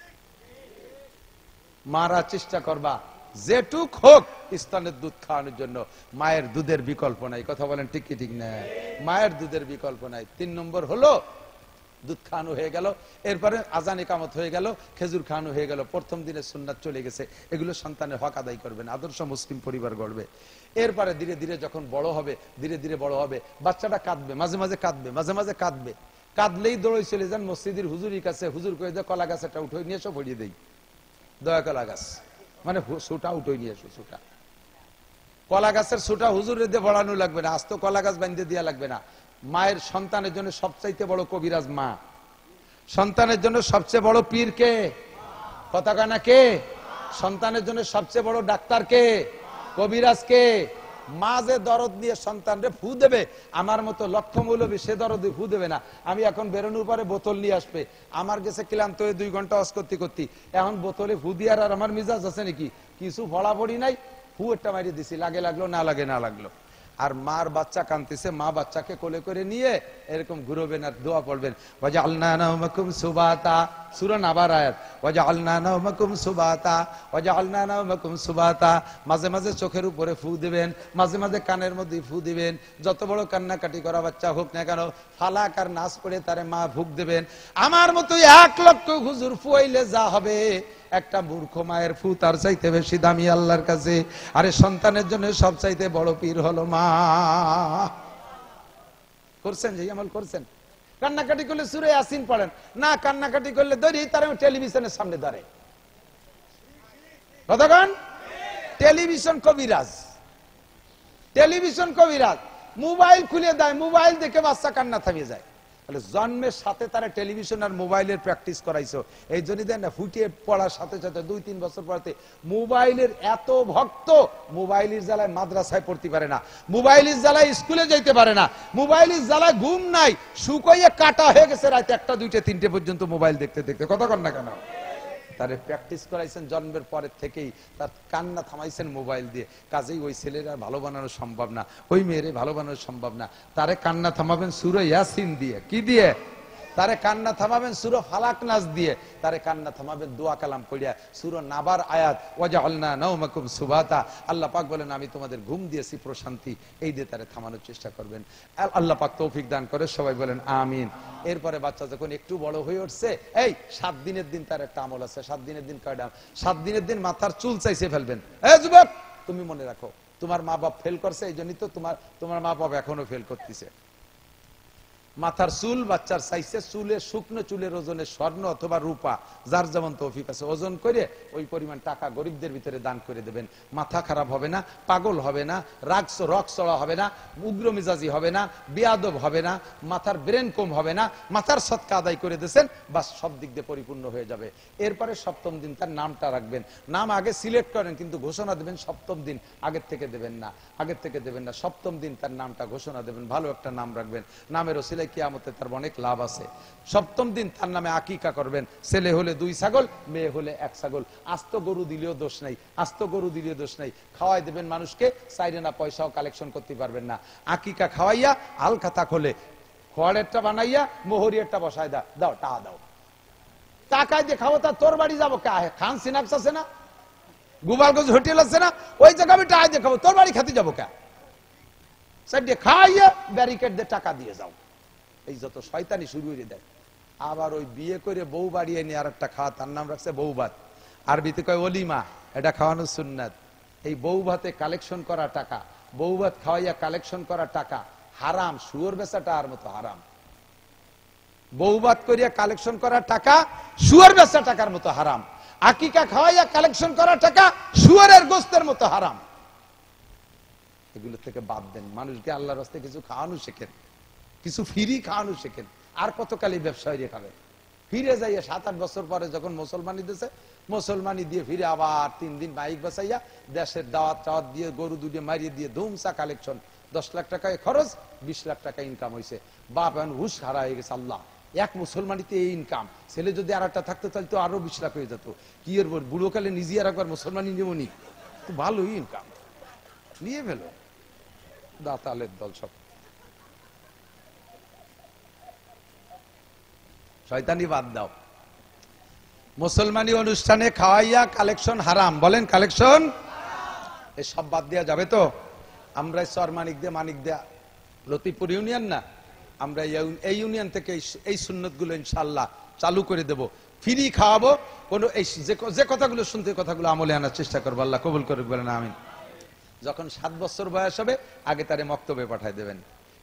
মারা চেষ্টা করবা যেটুক হোক স্তনের দুধ খাওয়ানোর জন্য। মায়ের দুধের বিকল্প নাই, কথা বলেন ঠিক কি ঠিক না? মায়ের দুধের বিকল্প নাই। 3 নম্বর হলো দুধ খাওয়ানো হয়ে গেল, এরপরে আজান ইকামত হয়ে গেল, খেজুর খাওয়ানো হয়ে গেল, প্রথম দিনের সুন্নাত চলে গেছে। এগুলো সন্তানের হক আদায় করবেন, আদর্শ মুসলিম পরিবার গড়বে। এরপরে ধীরে ধীরে যখন বড় হবে, ধীরে ধীরে বড় হবে, বাচ্চাটা কাঁদবে, মাঝে মাঝে কাঁদবে, মাঝে মাঝে কাঁদবে। কাঁদলেই দৌড়ে চলে যান মসজিদের হুজুরের কাছে, হুজুর কয়ে যে কলা গাছ একটা উঠে নিয়ে এসো, ভরিয়ে দেই দয়া কলা গাছ, মানে সুটা উঠে নিয়ে এসো। সুটা কলা গাছের সুটা হুজুরের দিয়ে ভরানো লাগবে না, আজ তো কলা গাছ বাঁধতে দেওয়া লাগবে না। মায়ের সন্তানের জন্য সবচাইতে বড় কবিরাজ মা, সন্তানের জন্য সবচেয়ে বড় পীর কে? কথা কানা কে? সন্তানের জন্য সবচেয়ে বড় ডাক্তার কে? কবিরাজ কে? মা যে দরদ নিয়ে সন্তানরে ফু দেবে, আমার মতো লক্ষ্য মৌলবী সে দরদ ফু দেবে না। আমি এখন বেরোনোর পরে বোতল নিয়ে আসবে, আমার গেছে ক্লান্ত হয়ে 2 ঘন্টা অস করতে করতে, এখন বোতলে ফু দিয়ার আর আমার মিজাজ আছে নাকি? কিছু ফড়াফড়ি নাই, ফু একটা মারিয়ে দিছি, লাগে লাগলো, না লাগে না লাগলো। আর মার বাচ্চা কাঁদতেছে, মা বাচ্চাকে কোলে করে নিয়ে এরকম ঘুরবেন আর দোয়া পড়বেন, ওয়াজআলনা নাওমাকুম সুবাতা, সূরা নাবার আয়াত, ওয়াজআলনা নাওমাকুম সুবাতা, ওয়াজআলনা নাওমাকুম সুবাতা। মাঝে মাঝে চোখের উপরে ফু দিবেন, মাঝে মাঝে কানের মধ্যে ফু দিবেন। যত বড় কান্নাকাটি করা বাচ্চা হোক না কেন, ফালাক আর নাচ করে তারে মা ফুক দিবেন। আমার মতো 1 লক্ষ হুজুর ফুয়াইলে যা হবে, একটা মূর্খ মায়ের ফু তার চাইতে বেশি দামি আল্লাহর কাছে। আরে সন্তানের জন্য সবচাইতে বড় পীর হলো মা। করছেন যে আমল করছেন? কান্নাকাটি করলে সূরা ইয়াসিন পড়েন না, কান্নাকাটি করলে ধরি তার টেলিভিশনের সামনে ধরে। কতক্ষণ? টেলিভিশন কবিরাজ, টেলিভিশন কবিরাজ। মোবাইল খুলে দেয়, মোবাইল দেখে বাচ্চা কান্না থামিয়ে যায়। জন্মের সাথে তারা টেলিভিশন আর মোবাইলের প্র্যাকটিস করাইছো, এই জন্য দেন না ফুটিয়ে পড়ার সাথে সাথে 2-3 বছর পড়াতে মোবাইলের এত ভক্ত, মোবাইলের জ্বালায় মাদ্রাসায় পড়তে পারে না, মোবাইলের জ্বালায় স্কুলে যাইতে পারে না, মোবাইলের জ্বালায় ঘুম নাই, শুকাইয়ে কাটা হয়ে গেছে রাত 1টা 2টা 3টে পর্যন্ত মোবাইল দেখতে দেখতে। কথা কন না কেন? তারে প্র্যাকটিস করাইছেন জন্মের পরের থেকেই, তার কান্না থামাইছেন মোবাইল দিয়ে। কাজেই ওই ছেলের আর ভালো বানানো সম্ভব না, ওই মেয়েরে ভালো বানানো সম্ভব না। তারে কান্না থামাবেন সূরা ইয়াসিন দিয়ে। কি দিয়ে? তারে কান্না থামাবেন সূরা ফালাক নাস দিয়ে। তারে কান্না থামাবেন দোয়া কালাম পড়িয়া, সূরা নাবার আয়াত, ওয়াজআলনা নাওমাকুম সুবাতা। আল্লাহ পাক বলেন আমি তোমাদের ঘুম দিয়েছি প্রশান্তি, এই দিয়ে তারে থামানোর চেষ্টা করবেন। আল্লাহ পাক তৌফিক দান করে, সবাই বলেন আমিন। এরপরে বাচ্চা যখন একটু বড় হয়ে উঠছে, এই 7 দিনের দিন তার একটা আমল আছে। 7 দিনের দিন কয়টা? 7 দিনের দিন মাথার চুল চাইছে ফেলবেন। এই যুবক, তুমি মনে রাখো তোমার মা বাপ ফেল করছে, এই জন্যই তো তোমার মা বাপ এখনো ফেল করতেছে। মাথার চুল বাচ্চার চাইছে, চুলের শুকনো চুলের ওজনে স্বর্ণ অথবা রূপা, যার যেমন তৌফিক আছে, ওজন করে ওই পরিমাণ টাকা গরিবদের ভিতরে দান করে দেবেন। মাথা খারাপ হবে না, পাগল হবে না, রক চড়া হবে না, উগ্র মিজাজি হবে না, বেয়াদব হবে না, মাথার ব্রেন কম হবে না, মাথার সৎকা আদায় করে দিয়েছেন, বাস সব দিক দিয়ে পরিপূর্ণ হয়ে যাবে। এরপরে 7ম দিন তার নামটা রাখবেন। নাম আগে সিলেক্ট করেন, কিন্তু ঘোষণা দেবেন 7ম দিন, আগের থেকে দেবেন না, আগের থেকে দেবেন না। 7ম দিন তার নামটা ঘোষণা দেবেন, ভালো একটা নাম রাখবেন। নামের ওসিলায় কিয়ামতে তার অনেক লাভ আছে। 7ম দিন তার নামে আকিকা করবেন। ছেলে হলে 2 ছাগল, মেয়ে হলে 1 ছাগল। আস্ত গরু দিলেও দোষ নাই, আস্ত গরু দিলেও দোষ নাই। খাওয়াই দেবেন মানুষকে, চাইরে না পয়সাও কালেকশন করতে পারবেন না। আকিকা খাওয়াইয়া আলখাতা খোলে খোয়াড়েরটা বানাইয়া মোহরিয়ারটা বসাই দাও, টাকা দাও, টাকায় দিয়ে খাবো। তা তোর বাড়ি যাবো কে? খান সিনাক্স আছে না, গোপালগঞ্জ হোটেল আছে না, ওই জায়গা আমি টাকা দিয়ে খাবো, তোর বাড়ি খেতে যাবো কে? খাইয়া ব্যারিকেড দিয়ে টাকা দিয়ে যাও। এই যত শয়তানি শুরু হয়ে দেয়। আবার ওই বিয়ে করে বউ বাড়িয়ে নিয়ে আর একটা খাওয়া, তার নাম রাখছে বউ ভাত। আরবিতে কয় অলিমা, এটা খাওয়ানো সুন্নাত। এই বউ ভাতে কালেকশন করা টাকা, বউ ভাত খাওয়াইয়া কালেকশন করা টাকা হারাম। শুয়োর বেচাটা আর মতো হারাম। বউ ভাত করিয়া কালেকশন করা টাকা শুয়োর বেচা টাকার মতো হারাম। আকিকা খাওয়াইয়া কালেকশন করা টাকা শুয়োরের গোস্তের মতো হারাম। এগুলো থেকে বাদ দেন। মানুষকে আল্লাহর রাস্তায় কিছু খাওয়ানো শেখেন, কিছু ফ্রি খাওয়ানো শেখেন। আর কতকালই ব্যবসা হয়ে খাবেন? ফিরে যাইয়া 7-8 বছর পরে যখন মুসলমানি দিয়েছে, মুসলমানি দিয়ে ফিরে আবার 3 দিন বাইক বাসাইয়া দেশের দাওয়াত টাওয়াত দিয়ে গরু দুটিয়ে মারিয়ে দিয়ে ধুমসা কালেকশন। 10 লাখ টাকায় খরচ, 20 লাখ টাকা ইনকাম হয়েছে। বাপ এখন হুশ হারা হয়ে গেছে। আল্লাহ, এক মুসলমানিতে এই ইনকাম। ছেলে যদি আর একটা থাকতো তাহলে তো আরো 20 লাখ হয়ে যেত। কি এর বুড়ো কালে নিজে আর একবার মুসলমানি নেবনি, তো ভালোই ইনকাম নিয়ে ফেলো। দাতালের দল সব শয়তানি বাদ দাও। মুসলমানি অনুষ্ঠানে খাওয়াইয়া কালেকশন হারাম। বলেন কালেকশন এই সব বাদ দেওয়া যাবে তো? আমরা চর মানিক দিয়া লতিপুর ইউনিয়ন না, আমরা এই ইউনিয়ন থেকে এই সুন্নত গুলো ইনশাআল্লাহ চালু করে দেব। ফ্রি খাওয়াবো। কোন এই যে কথাগুলো শুনতে, কথাগুলো আমলে আনার চেষ্টা করবো। আল্লাহ কবুল করুক, বলেন আমিন। যখন 7 বছর বয়স হবে, আগে তারে মক্তবে পাঠায় দেবেন।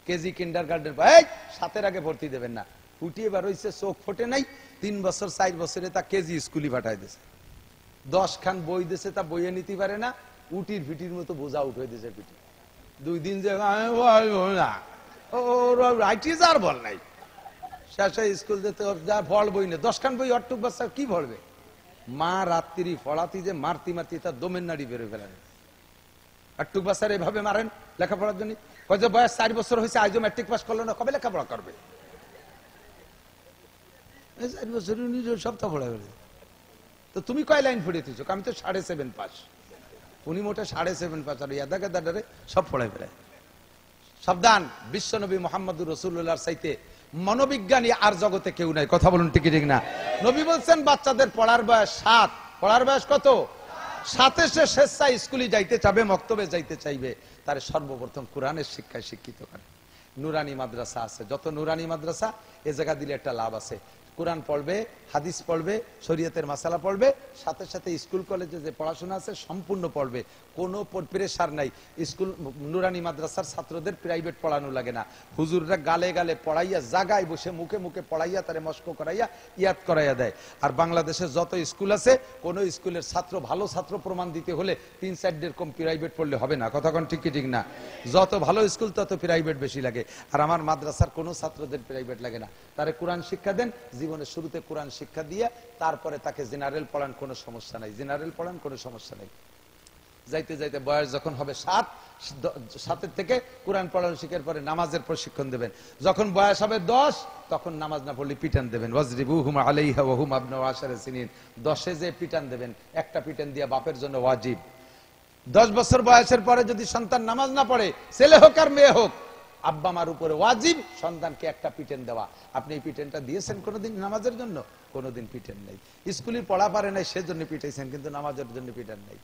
কেজি কিন্ডার গার্ডেন 7-এর আগে ভর্তি দেবেন না। উঠিয়ে বার হইছে, চোখ ফোটে নাই, 3 বছর 4 বছরে তা কেজি স্কুলে পাঠাই দিয়েছে। 10 খান বই দিয়েছে, তা বইয়ে নিতে পারে না, উটির ফিটির মতো বোঝা উঠে দিয়েছে পিঠে। 2 দিন যে আর বল নাই, শেষে স্কুল যেতে যা ফল বই নেই, 10 খান বই অটুক বাচ্চা কি পড়বে। মা রাত্রি পড়াতি যে মারতি মারতি তার দমের নাড়ি বেরোয় ফেলেন। একটুক বাচ্চার এভাবে মারেন লেখাপড়ার জন্য। কয় যে বয়স 4 বছর হয়েছে, আজও ম্যাট্রিক পাস করলো না, কবে লেখাপড়া করবে? 4 বছর সপ্তাহ পড়া ফেলে। তো তুমি কয় লাইন পড়িয়েছ? আমি তো 7.5 পাস, উনি মোটে 7.5 পাস, আর ইয়াদা গাদারে সব পড়াই ফেলে। সাবধান, বিশ্বনবী মুহাম্মদুর রাসূলুল্লাহর চাইতে মনোবিজ্ঞানী আর জগতে কেউ নাই। কথা বলুন ঠিক ঠিক না? নবী বলছেন বাচ্চাদের পড়ার বয়স 7। পড়ার বয়স কত? 7 সে স্বেচ্ছায় স্কুলে যাইতে চাবে, মক্তবে যাইতে চাইবে, তার সর্বপ্রথম কোরআনের শিক্ষায় শিক্ষিত করে। নুরানি মাদ্রাসা আছে, যত নুরানি মাদ্রাসা এ জায়গা দিলে একটা লাভ আছে। কোরআন পড়বে, হাদিস পড়বে, শরীয়তের মাসালা পড়বে, সাথে সাথে স্কুল কলেজে যে পড়াশোনা আছে সম্পূর্ণ পড়বে, কোনো প্রেসার নাই। স্কুল নুরানি মাদ্রাসার ছাত্রদের প্রাইভেট পড়ানো লাগে না, হুজুররা গালে গালে পড়াইয়া, জাগায় বসে মুখে মুখে পড়াইয়া তারে মস্ক করাইয়া ইয়াদ করাইয়া দেয়। আর বাংলাদেশে যত স্কুল আছে, কোন স্কুলের ছাত্র ভালো ছাত্র প্রমাণ দিতে হলে 3-4 কম প্রাইভেট পড়লে হবে না। কথা কোন ঠিক ঠিক না? যত ভালো স্কুল তত প্রাইভেট বেশি লাগে। আর আমার মাদ্রাসার কোনো ছাত্রদের প্রাইভেট লাগে না। তারে কোরআন শিক্ষা দেন, জীবনের শুরুতে কোরআন শিক্ষা দিয়ে তারপরে তাকে জেনারেল পড়ান, কোনো সমস্যা নাই। জেনারেল পড়ান, কোনো সমস্যা নাই। যাইতে যাইতে বয়স যখন হবে 7 থেকে কোরআন পড়ানো শিখার পরে নামাজের প্রশিক্ষণ দেবেন। যখন বয়স হবে 10, তখন নামাজ না পড়লে পিটান দেবেন। ওয়াজরিবুহুম আলাইহা ওয়া হুম আবনাউ 10 সিনিন। 10-এ যে পিটান দেবেন, একটা পিটান দিয়া বাপের জন্য ওয়াজিব। 10 বছর বয়সের পরে যদি সন্তান নামাজ না পড়ে, ছেলে হোক আর মেয়ে হোক, আব্বা মার উপরে ওয়াজিব সন্তানকে একটা পিটেন দেওয়া। আপনি এই পিটেনটা দিয়েছেন কোনোদিন নামাজের জন্য? কোনোদিন পিটেন নাই। স্কুলে পড়া পারে নাই সেজন্য পিটাইছেন, কিন্তু নামাজের জন্য পিটেন নাই।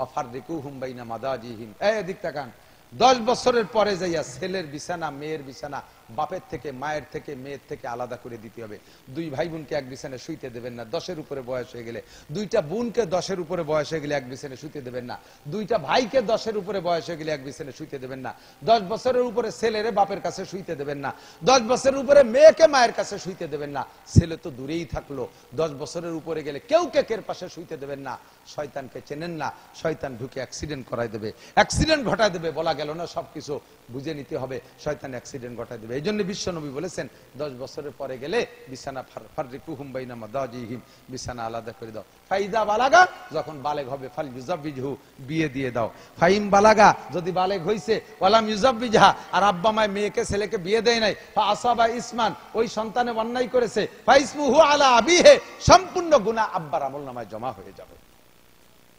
অফাররিকুহুম বাইনা মাদাজিহিম। এই দিক তাকান, 10 বছরের পরে যাইয়া ছেলের বিছানা, মেয়ের বিছানা বাপের থেকে, মায়ের থেকে, মেয়ের থেকে আলাদা করে দিতে হবে। 2 ভাই বোনকে এক বিছানায় শুইতে দেবেন না 10-এর উপরে বয়স হয়ে গেলে। 2টা বোনকে 10-এর উপরে বয়স হয়ে গেলে এক বিছানায় শুইতে দেবেন না। 2টা ভাইকে 10-এর উপরে বয়স হয়ে গেলে এক বিছানায় শুইতে দেবেন না। 10 বছরের উপরে ছেলেরে বাপের কাছে শুইতে দেবেন না। 10 বছরের উপরে মেয়েকে মায়ের কাছে শুইতে দেবেন না। ছেলে তো দূরেই থাকলো, 10 বছরের উপরে গেলে কেউ কেকের পাশে শুইতে দেবেন না। শয়তানকে চেনেন না, শয়তান ঢুকে অ্যাক্সিডেন্ট করাই দেবে, অ্যাক্সিডেন্ট ঘটায় দেবে। বলা গেল না সবকিছু বুঝে নিতে হবে, শয়তান অ্যাক্সিডেন্ট ঘটায় দেবে। এই জন্য বিশ্বনবী বলেছেন 10 বছরের পরে গেলে বিছানা ফাররিকুহুম বাইনা মাদাজিহিম, বিছানা আলাদা করে দাও। ফাইদা বালাগা, যখন বালেগ হবে ফাল ইউজাবিজহু, বিয়ে দিয়ে দাও। ফাইম বালাগা, যদি বালেগ হইছে, ওয়ালাম ইউজাবিজহা, আর আব্বা মায় মেয়েকে ছেলেকে বিয়ে দেয় নাই, ফা আসাবা ইসমান, ওই সন্তানে অন্যায় করেছে, ফাইসমুহু আলা আবিহি, সম্পূর্ণ গুনাহ আব্বার আমলনামায় জমা হয়ে যাবে।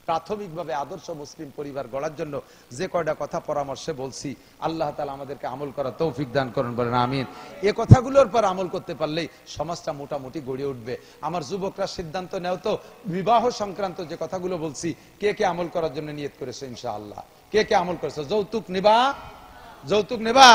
প্রাথমিকভাবে আদর্শ মুসলিম পরিবার গড়ার জন্য যে কয়টা কথা পরামর্শে বলছি, আল্লাহ তাআলা আমাদেরকে আমল করার তৌফিক দান করুন, বলেন আমিন। এই কথাগুলোর পর আমল করতে পারলেই সমাজটা মোটামুটি গড়ে উঠবে। আমার যুবকরা সিদ্ধান্ত নেও তো, বিবাহ সংক্রান্ত যে কথাগুলো বলছি, কে কে আমল করার জন্য নিয়ত করেছে ইনশাআল্লাহ? কে কে আমল করেছে? যৌতুক নিবা? যৌতুক নেবা?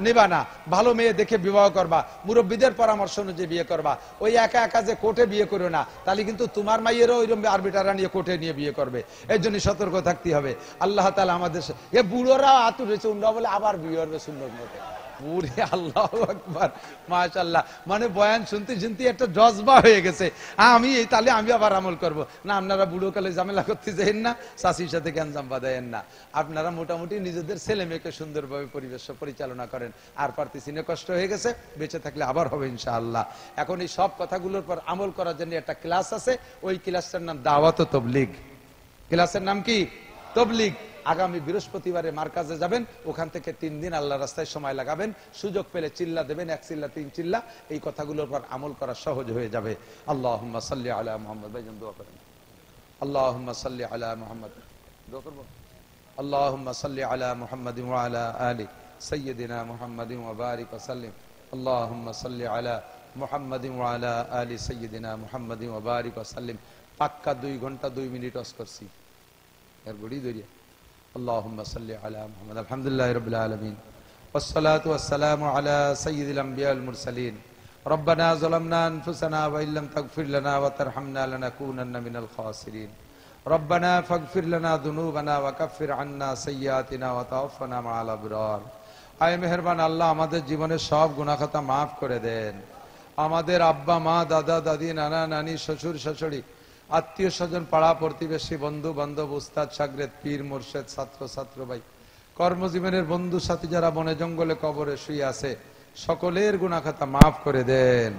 নেবা না। ভালো মেয়ে দেখে বিবাহ করবা, মুরব্বীদের পরামর্শ অনুযায়ী বিয়ে করবা। ওই একা একা যে কোর্টে বিয়ে করো না, তাহলে কিন্তু তোমার মাইয়েরও ওইরকম আরবিটাররা নিয়ে কোর্টে নিয়ে বিয়ে করবে। এর জন্য সতর্ক থাকতে হবে। আল্লাহ তাআলা আমাদের এ বুড়োরা আতুরেছে, উন্ডা বলে আবার বিয়ে করবে সুন্নত মতে। পুরে আল্লাহু আকবার, মাশাআল্লাহ। মানে বয়ান শুনতে শুনতে একটা জজবা হয়ে গেছে, আমি তাহলে আমি আবার আমল করব না। আপনারা বুড়ো কালে ঝামেলা করতে যাবেন না, শাশির সাথে গ্যাঞ্জাম বাঁধায়েন না। আপনারা মোটামুটি নিজেদের ছেলে মেয়েকে সুন্দরভাবে পরিবেশ পরিচালনা করেন। আর পারতেছি না, কষ্ট হয়ে গেছে, বেঁচে থাকলে আবার হবে ইনশাআল্লাহ। এখন এই সব কথাগুলোর পর আমল করার জন্য একটা ক্লাস আছে, ওই ক্লাসটার নাম দাওয়াত ও তাবলীগ। ক্লাসের নাম কি? তাবলীগ। আগামী বৃহস্পতিবারে মার্কাজে যাবেন, ওখান থেকে 3 দিন আল্লাহ রাস্তায় সময় লাগাবেন। সুযোগ পেলে চিল্লা দেবেন, 1 চিল্লা 3 চিল্লা, এই কথাগুলোর পর আমল করা সহজ হয়ে যাবে। আল্লাহুম্মা সাল্লি আলা মুহাম্মদ। ভাইজান দোয়া করেন। আল্লাহুম্মা সাল্লি আলা মুহাম্মদ। দোয়া করব। আল্লাহুম্মা সাল্লি আলা মুহাম্মাদিন ওয়া আলা আলি সাইয়্যিদিনা মুহাম্মাদিন ওয়া বারিক ওয়া সাল্লিম। আল্লাহুম্মা সাল্লি আলা মুহাম্মাদিন ওয়া আলা আলি সাইয়্যিদিনা মুহাম্মাদিন ওয়া বারিক ওয়া সাল্লিম। পাক্কা 2 ঘন্টা 2 মিনিট ওয়াজ করছি, এর গড়ি ধরিয়া। اللهم صل على محمد. الحمد لله رب العالمين والصلاة والسلام على سيد الأنبياء والمرسلين. ربنا ظلمنا أنفسنا وإن لم تغفر لنا وترحمنا لنكونن من الخاسرين. ربنا فاغفر لنا ذنوبنا وكفر عنا سيئاتنا وتوفنا مع الأبرار. আয় মেহেরবান আল্লাহ, আমাদের জীবনের সব গুনাহ খাতা মাফ করে দেন। আমাদের আব্বা মা দাদা দাদি নানা নানি শ্বশুর শাশুড়ি আত্মীয় স্বজন পাড়া প্রতিবেশী বন্ধু বান্ধব উস্তাদ শাগরেদ পীর মুর্শেদ ছাত্র ছাত্র ভাই কর্মজীবনের বন্ধু সাথী যারা বনে জঙ্গলে কবরে শুয়ে আছে সকলের গুনাহ খাতা মাফ করে দেন।